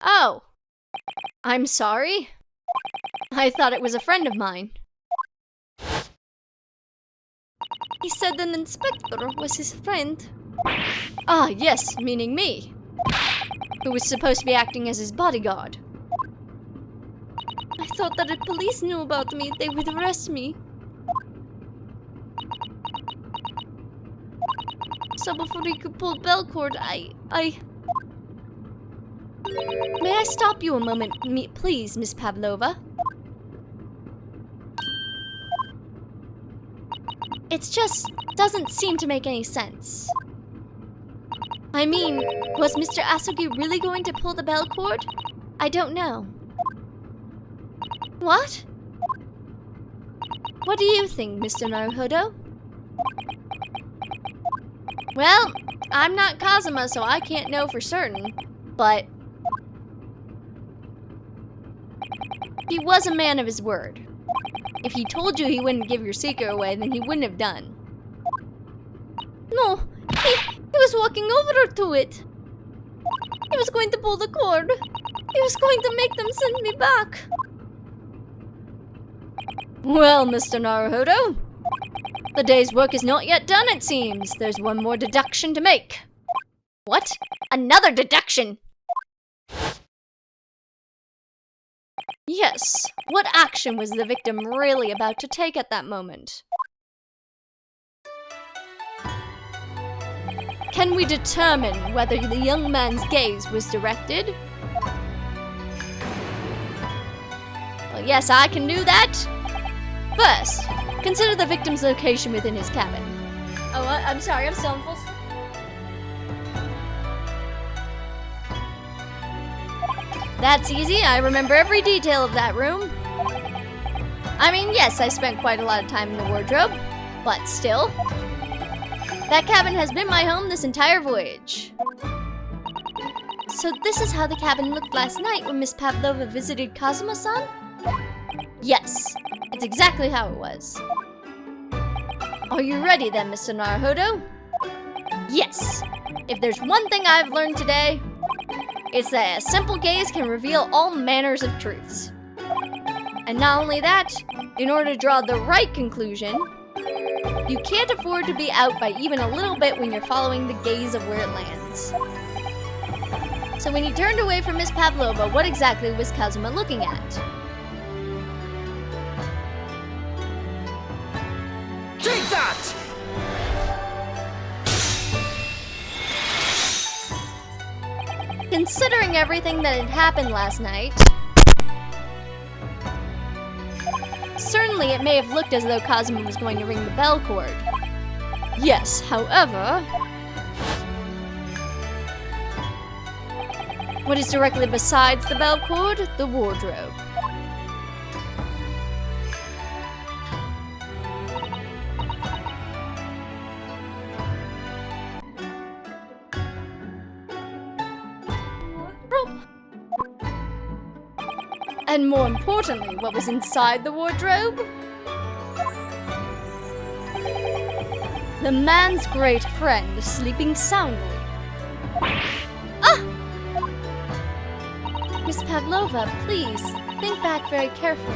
Oh. I'm sorry. I thought it was a friend of mine. He said an inspector was his friend. Ah, yes, meaning me. Who was supposed to be acting as his bodyguard. I thought that if police knew about me, they would arrest me. So before he could pull bell cord, I... May I stop you a moment, please, Miss Pavlova? It just doesn't seem to make any sense. I mean, was Mr. Asogi really going to pull the bell cord? I don't know. What? What do you think, Mr. Naruhodo? Well, I'm not Kazuma, so I can't know for certain, but he was a man of his word. If he told you he wouldn't give your secret away, then he wouldn't have done. No, he was walking over to it. He was going to pull the cord. He was going to make them send me back. Well, Mr. Naruhodo, the day's work is not yet done, it seems. There's one more deduction to make. What? Another deduction? Yes. What action was the victim really about to take at that moment? Can we determine whether the young man's gaze was directed? Well, yes, I can do that. First, consider the victim's location within his cabin. Oh, I'm sorry, I'm still in full... That's easy, I remember every detail of that room. I mean, yes, I spent quite a lot of time in the wardrobe, but still. That cabin has been my home this entire voyage. So this is how the cabin looked last night when Miss Pavlova visited Kazuma-san? Yes, it's exactly how it was. Are you ready then, Mr. Naruhodo? Yes. If there's one thing I've learned today, it's that a simple gaze can reveal all manners of truths. And not only that, in order to draw the right conclusion, you can't afford to be out by even a little bit when you're following the gaze of where it lands. So when he turned away from Miss Pavlova, what exactly was Kazuma looking at? Take that! Considering everything that had happened last night, certainly it may have looked as though Kazuma was going to ring the bell cord. Yes, however, what is directly besides the bell cord? The wardrobe. And more importantly, what was inside the wardrobe? The man's great friend sleeping soundly. Ah! Miss Pavlova, please, think back very carefully.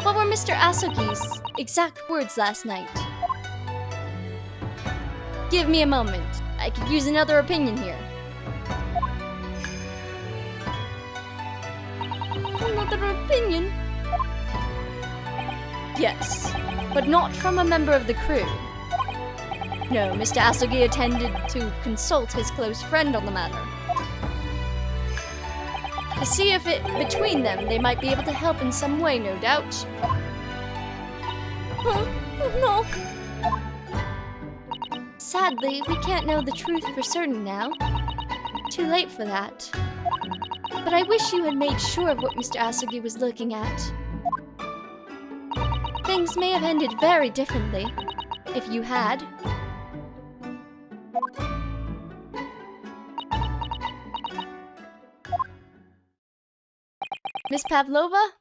What were Mr. Asogi's exact words last night? Give me a moment. I could use another opinion here. Another opinion? Yes, but not from a member of the crew. No, Mr. Asogi intended to consult his close friend on the matter. To see if between them they might be able to help in some way, no doubt. No. Sadly, we can't know the truth for certain now. Too late for that. But I wish you had made sure of what Mr. Asogi was looking at. Things may have ended very differently, if you had. Miss Pavlova?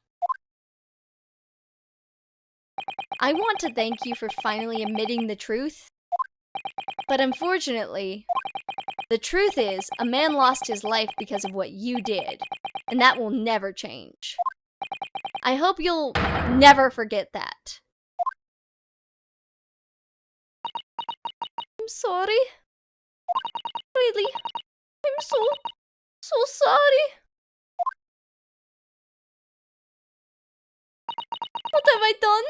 I want to thank you for finally admitting the truth. But unfortunately, the truth is, a man lost his life because of what you did, and that will never change. I hope you'll never forget that. sorry. Really, I'm so sorry. What have I done?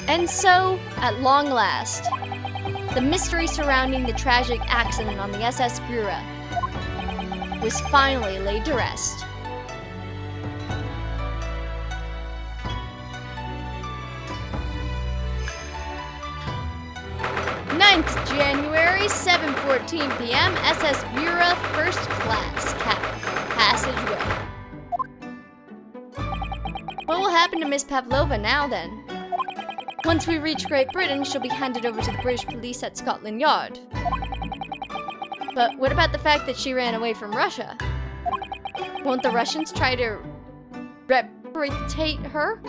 And so, at long last, the mystery surrounding the tragic accident on the SS Bura was finally laid to rest. January, 7:14 p.m., SS Bura, First Class, Cabin, Passageway. What will happen to Miss Pavlova now, then? Once we reach Great Britain, she'll be handed over to the British police at Scotland Yard. But what about the fact that she ran away from Russia? Won't the Russians try to repatriate her?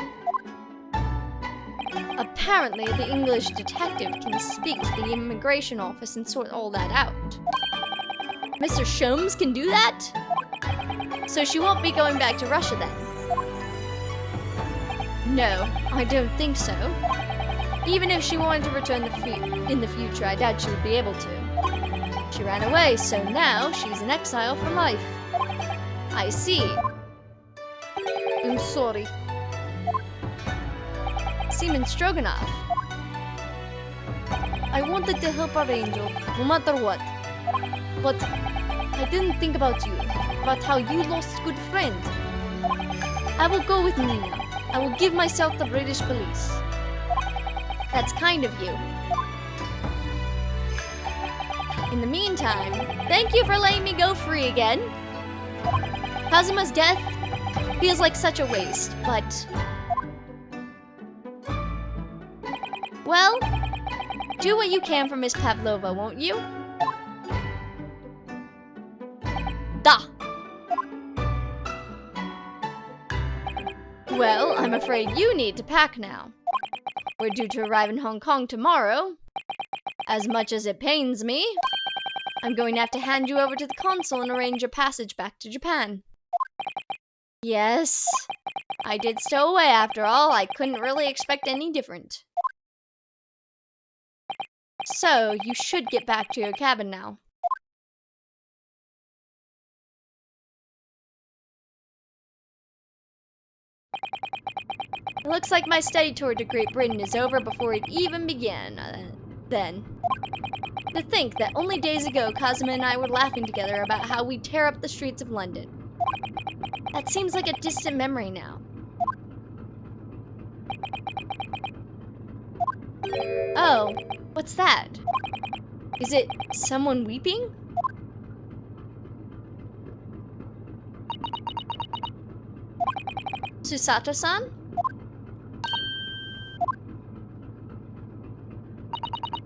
Apparently, the English detective can speak to the immigration office and sort all that out. Mr. Sholmes can do that? So she won't be going back to Russia then? No, I don't think so. Even if she wanted to return in the future, I doubt she would be able to. She ran away, so now she's in exile for life. I see. I'm sorry. Seaman Stroganoff. I wanted to help our angel, no matter what. But I didn't think about you, about how you lost a good friend. I will go with Nina. I will give myself to British police. That's kind of you. In the meantime, thank you for letting me go free again. Kazuma's death feels like such a waste, but... well, do what you can for Miss Pavlova, won't you? Da! Well, I'm afraid you need to pack now. We're due to arrive in Hong Kong tomorrow. As much as it pains me, I'm going to have to hand you over to the consul and arrange your passage back to Japan. Yes, I did stow away after all. I couldn't really expect any different. So, you should get back to your cabin now. It looks like my study tour to Great Britain is over before it even began, then. To think that only days ago Kazuma and I were laughing together about how we'd tear up the streets of London. That seems like a distant memory now. Oh, what's that? Is it someone weeping? Susato-san?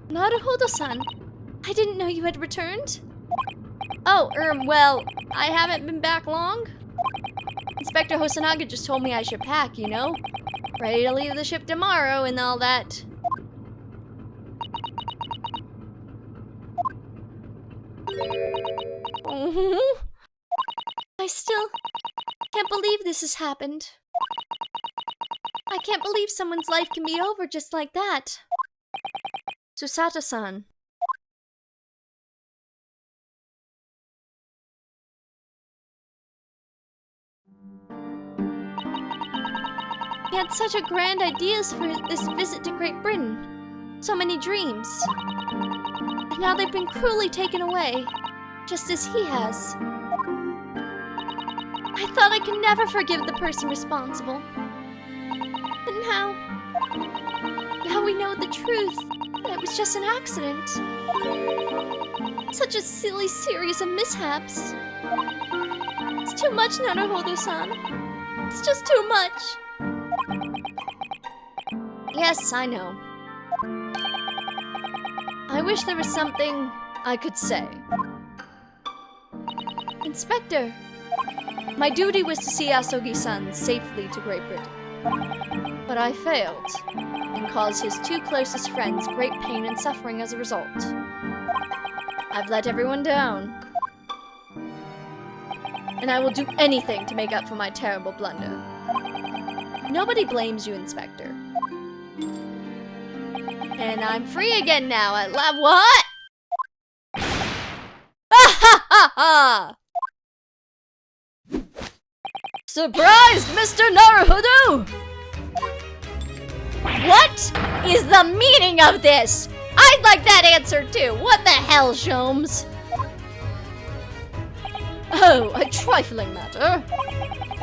Naruhodo-san, I didn't know you had returned. Oh, well, I haven't been back long. Inspector Hosonaga just told me I should pack, you know? Ready to leave the ship tomorrow and all that. I still can't believe this has happened. I can't believe someone's life can be over just like that. Susato-san. He had such a grand ideas for this visit to Great Britain. So many dreams. And now they've been cruelly taken away, just as he has. I thought I could never forgive the person responsible. But now we know the truth. That it was just an accident. Such a silly series of mishaps. It's too much, Naruhodo-san. It's just too much. Yes, I know. I wish there was something I could say. Inspector, my duty was to see Asogi-san safely to Great Britain. But I failed, and caused his two closest friends great pain and suffering as a result. I've let everyone down. And I will do anything to make up for my terrible blunder. Nobody blames you, Inspector. And I'm free again now at what? Ha ha ha! Surprised, Mr. Naruhodo! What is the meaning of this? I'd like that answer too. What the hell, Sholmes? Oh, a trifling matter.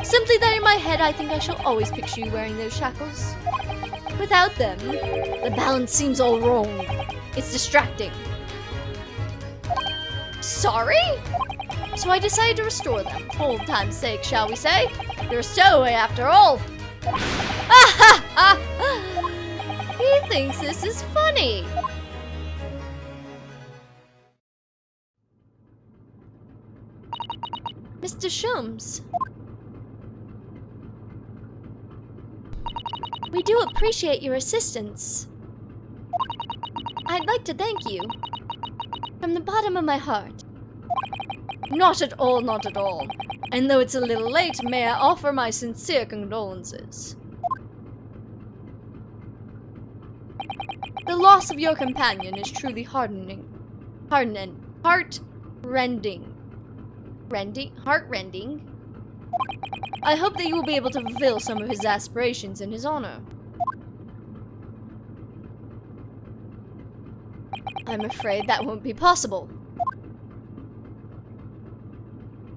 Simply that in my head I think I shall always picture you wearing those shackles. Without them, the balance seems all wrong. It's distracting. Sorry? So I decided to restore them, for old time's sake, shall we say? You're a stowaway after all. He thinks this is funny. Mr. Sholmes. We do appreciate your assistance. I'd like to thank you. From the bottom of my heart. Not at all, not at all. And though it's a little late, may I offer my sincere condolences. The loss of your companion is truly heartrending. Heartrending. I hope that you will be able to fulfill some of his aspirations in his honor. I'm afraid that won't be possible.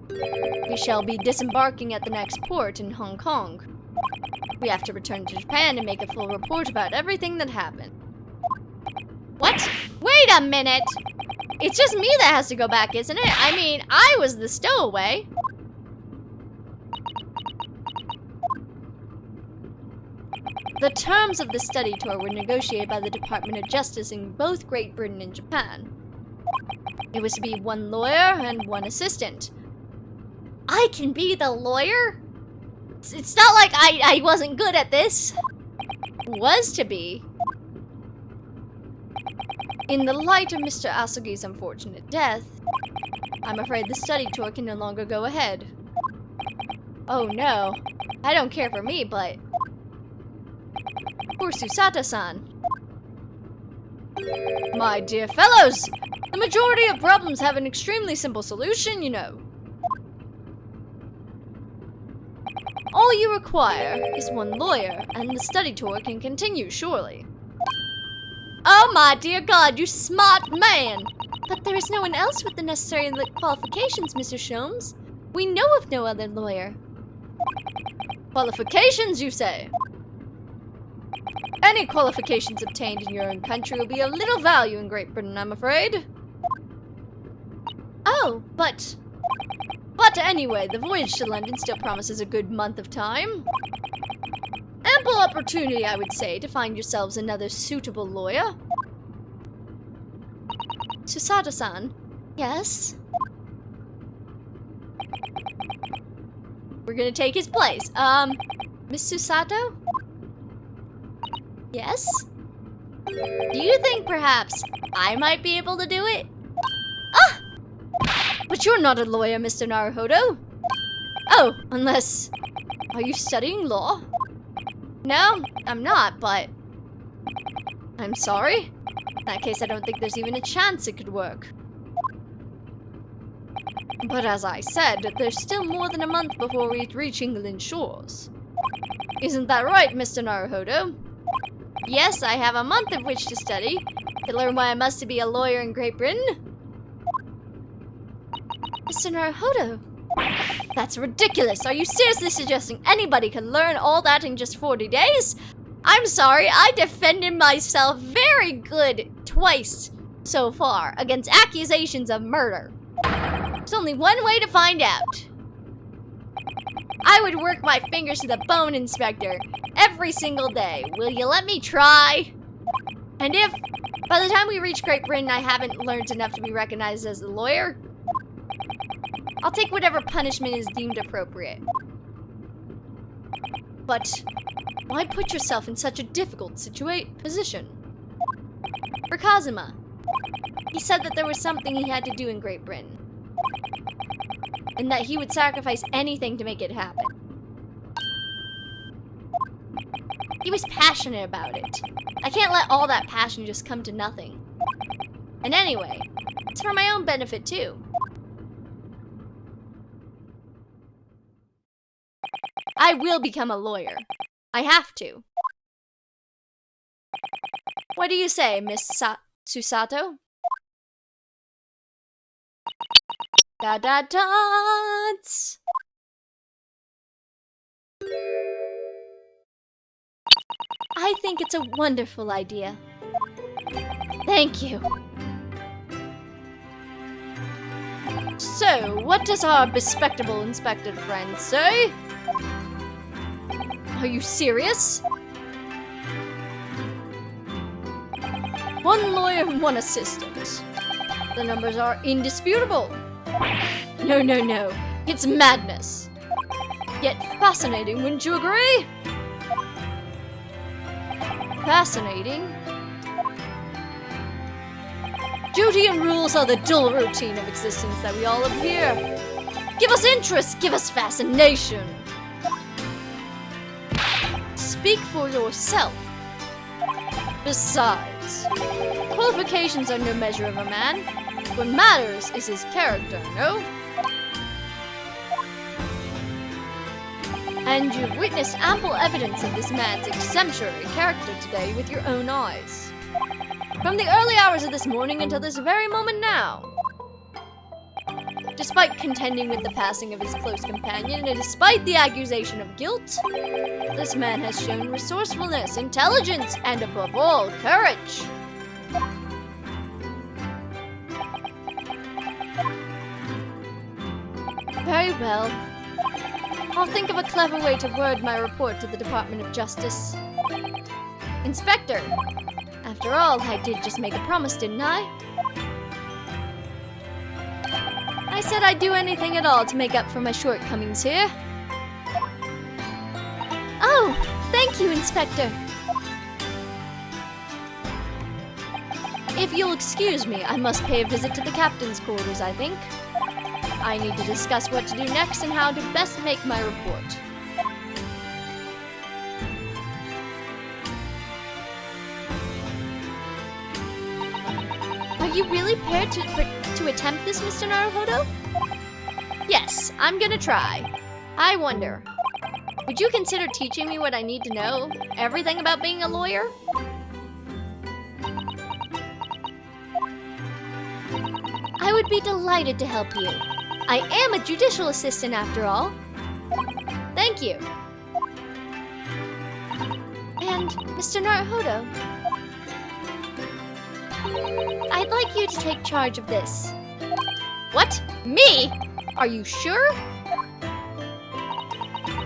We shall be disembarking at the next port in Hong Kong. We have to return to Japan and make a full report about everything that happened. What? Wait a minute! It's just me that has to go back, isn't it? I mean, I was the stowaway. The terms of the study tour were negotiated by the Department of Justice in both Great Britain and Japan. It was to be one lawyer and one assistant. I can be the lawyer? It's not like I wasn't good at this. Was to be. In the light of Mr. Asogi's unfortunate death, I'm afraid the study tour can no longer go ahead. Oh no. I don't care for me, but... Poor Susata-san. My dear fellows, the majority of problems have an extremely simple solution, you know. All you require is one lawyer, and the study tour can continue, surely. Oh my dear God, you smart man! But there is no one else with the necessary qualifications, Mr. Sholmes. We know of no other lawyer. Qualifications, you say? Any qualifications obtained in your own country will be of little value in Great Britain, I'm afraid. Oh, but anyway, the voyage to London still promises a good month of time. Ample opportunity, I would say, to find yourselves another suitable lawyer. Susata-san. Yes? We're gonna take his place. Miss Susato? Yes? Do you think perhaps I might be able to do it? Ah! But you're not a lawyer, Mr. Naruhodo. Oh, unless... Are you studying law? No, I'm not, but... I'm sorry? In that case, I don't think there's even a chance it could work. But as I said, there's still more than a month before we reach England's shores. Isn't that right, Mr. Naruhodo? Yes, I have a month of which to study, to learn why I must be a lawyer in Great Britain. Mr. Naruhodo, that's ridiculous. Are you seriously suggesting anybody can learn all that in just 40 days? I'm sorry, I defended myself very good twice so far against accusations of murder. There's only one way to find out. I would work my fingers to the bone, Inspector, every single day. Will you let me try? And if, by the time we reach Great Britain, I haven't learned enough to be recognized as a lawyer, I'll take whatever punishment is deemed appropriate. But why put yourself in such a difficult position? For Kazuma, he said that there was something he had to do in Great Britain, and that he would sacrifice anything to make it happen. He was passionate about it. I can't let all that passion just come to nothing. And anyway, it's for my own benefit too. I will become a lawyer. I have to. What do you say, Miss Susato? Da-da-dance! I think it's a wonderful idea. Thank you. So, what does our bespectable inspected friend say? Are you serious? One lawyer and one assistant. The numbers are indisputable. No, no, no. It's madness. Yet fascinating, wouldn't you agree? Fascinating? Duty and rules are the dull routine of existence that we all have here. Give us interest, give us fascination. Speak for yourself. Besides, qualifications are no measure of a man. What matters is his character, no? And you've witnessed ample evidence of this man's exemplary character today with your own eyes. From the early hours of this morning until this very moment now. Despite contending with the passing of his close companion, and despite the accusation of guilt, this man has shown resourcefulness, intelligence, and above all, courage. Very well. I'll think of a clever way to word my report to the Department of Justice. Inspector, after all, I did just make a promise, didn't I? I said I'd do anything at all to make up for my shortcomings here. Oh, thank you, Inspector. If you'll excuse me, I must pay a visit to the captain's quarters, I think. I need to discuss what to do next and how to best make my report. Are you really prepared to attempt this, Mr. Naruhodo? Yes, I'm gonna try. I wonder, would you consider teaching me what I need to know? Everything about being a lawyer? I would be delighted to help you. I am a judicial assistant after all. Thank you. And, Mr. Naruhodo, I'd like you to take charge of this. What? Me? Are you sure?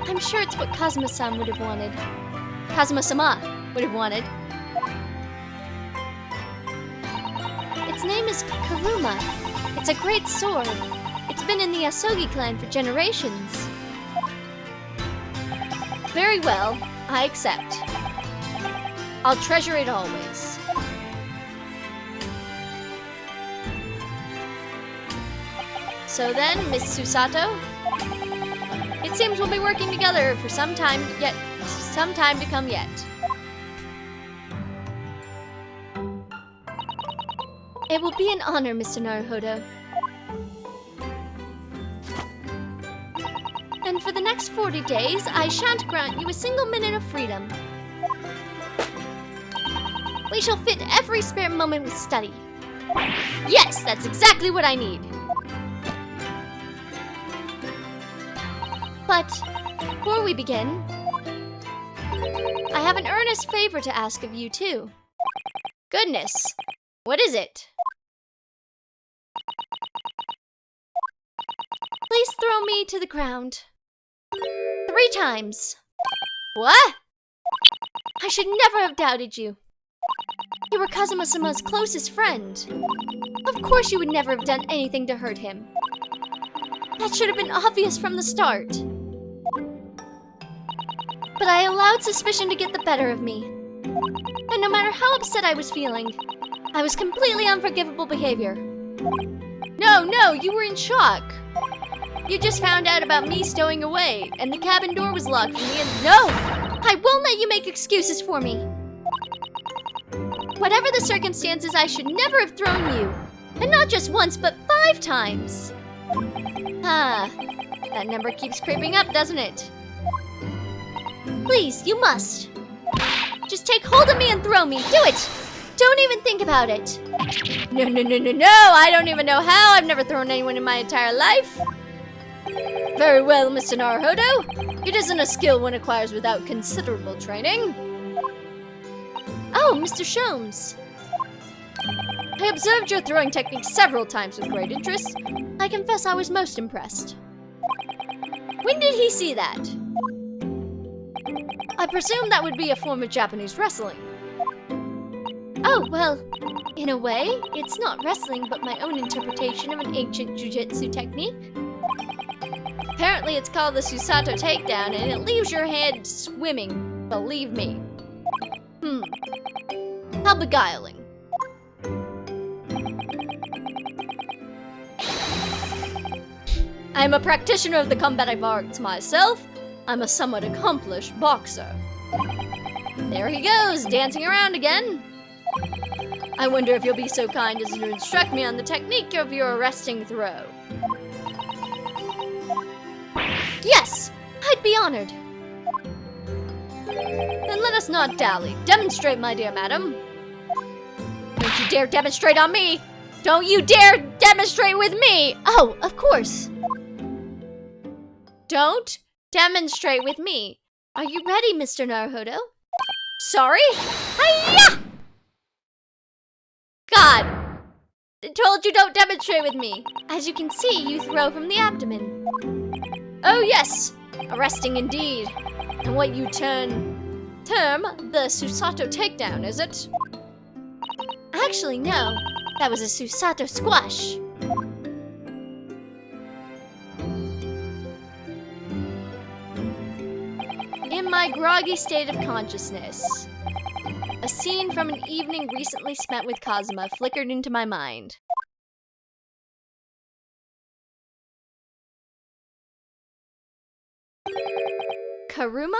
I'm sure it's what Kazuma-san would have wanted. Kazuma-sama would have wanted. Its name is Kuruma. It's a great sword. It's been in the Asogi clan for generations. Very well, I accept. I'll treasure it always. So then, Miss Susato, it seems we'll be working together for some time to come yet. It will be an honor, Mr. Naruhodo. And for the next 40 days, I shan't grant you a single minute of freedom. We shall fit every spare moment with study. Yes, that's exactly what I need. But before we begin, I have an earnest favor to ask of you, too. Goodness, what is it? Please throw me to the ground. 3 times. What? I should never have doubted you. You were Kazuma-sama's closest friend. Of course you would never have done anything to hurt him. That should have been obvious from the start. But I allowed suspicion to get the better of me. And no matter how upset I was feeling, I was completely unforgivable behavior. No, you were in shock. You just found out about me stowing away, and the cabin door was locked for me, and no! I won't let you make excuses for me. Whatever the circumstances, I should never have thrown you. And not just once, but 5 times. That number keeps creeping up, doesn't it? Please, you must. Just take hold of me and throw me. Do it! Don't even think about it. No, I don't even know how. I've never thrown anyone in my entire life. Very well, Mr. Naruhodo. It isn't a skill one acquires without considerable training. Oh, Mr. Sholmes. I observed your throwing technique several times with great interest. I confess I was most impressed. When did he see that? I presume that would be a form of Japanese wrestling. Oh, well, in a way, it's not wrestling but my own interpretation of an ancient jujitsu technique. Apparently it's called the Susato takedown and it leaves your head swimming, believe me. How beguiling. I am a practitioner of the combative arts myself. I'm a somewhat accomplished boxer. There he goes, dancing around again. I wonder if you'll be so kind as to instruct me on the technique of your arresting throw. Yes, I'd be honored. Then let us not dally. Demonstrate, my dear madam. Don't you dare demonstrate on me! Don't you dare demonstrate with me! Oh, of course. Don't demonstrate with me. Are you ready, Mr. Naruhodo? Sorry? Hiya! God! I told you don't demonstrate with me. As you can see, you throw from the abdomen. Oh yes, arresting indeed. And what you term the Susato takedown, is it? Actually, no. That was a Susato squash. In my groggy state of consciousness, a scene from an evening recently spent with Kazuma flickered into my mind. Karuma?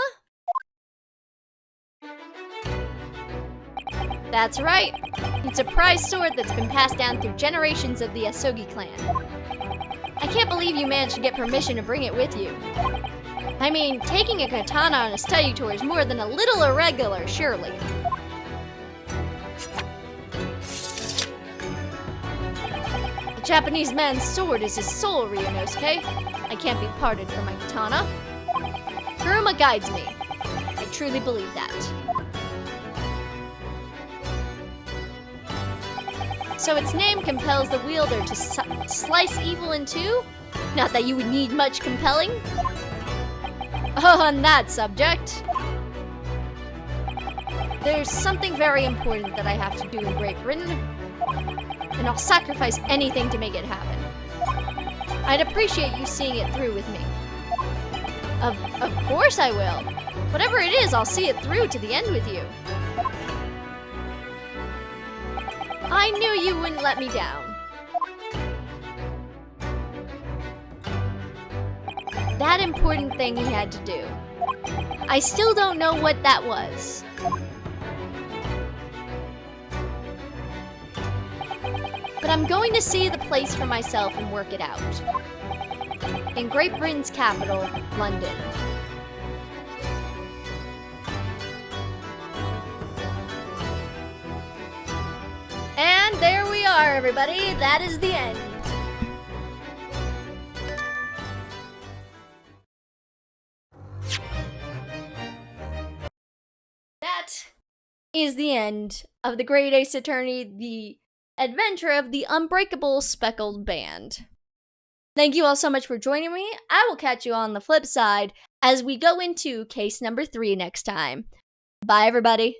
That's right. It's a prized sword that's been passed down through generations of the Asogi clan. I can't believe you managed to get permission to bring it with you. I mean, taking a katana on a study tour is more than a little irregular, surely. The Japanese man's sword is his soul, Ryunosuke. I can't be parted from my katana. Kuruma guides me. I truly believe that. So its name compels the wielder to slice evil in two? Not that you would need much compelling. Oh, on that subject, there's something very important that I have to do in Great Britain, and I'll sacrifice anything to make it happen. I'd appreciate you seeing it through with me. Of course I will. Whatever it is, I'll see it through to the end with you. I knew you wouldn't let me down. That important thing he had to do. I still don't know what that was. But I'm going to see the place for myself and work it out. In Great Britain's capital, London. And there we are, everybody. That is the end. That is the end of the Great Ace Attorney, the adventure of the Unbreakable Speckled Band. Thank you all so much for joining me. I will catch you on the flip side as we go into case number 3 next time. Bye, everybody.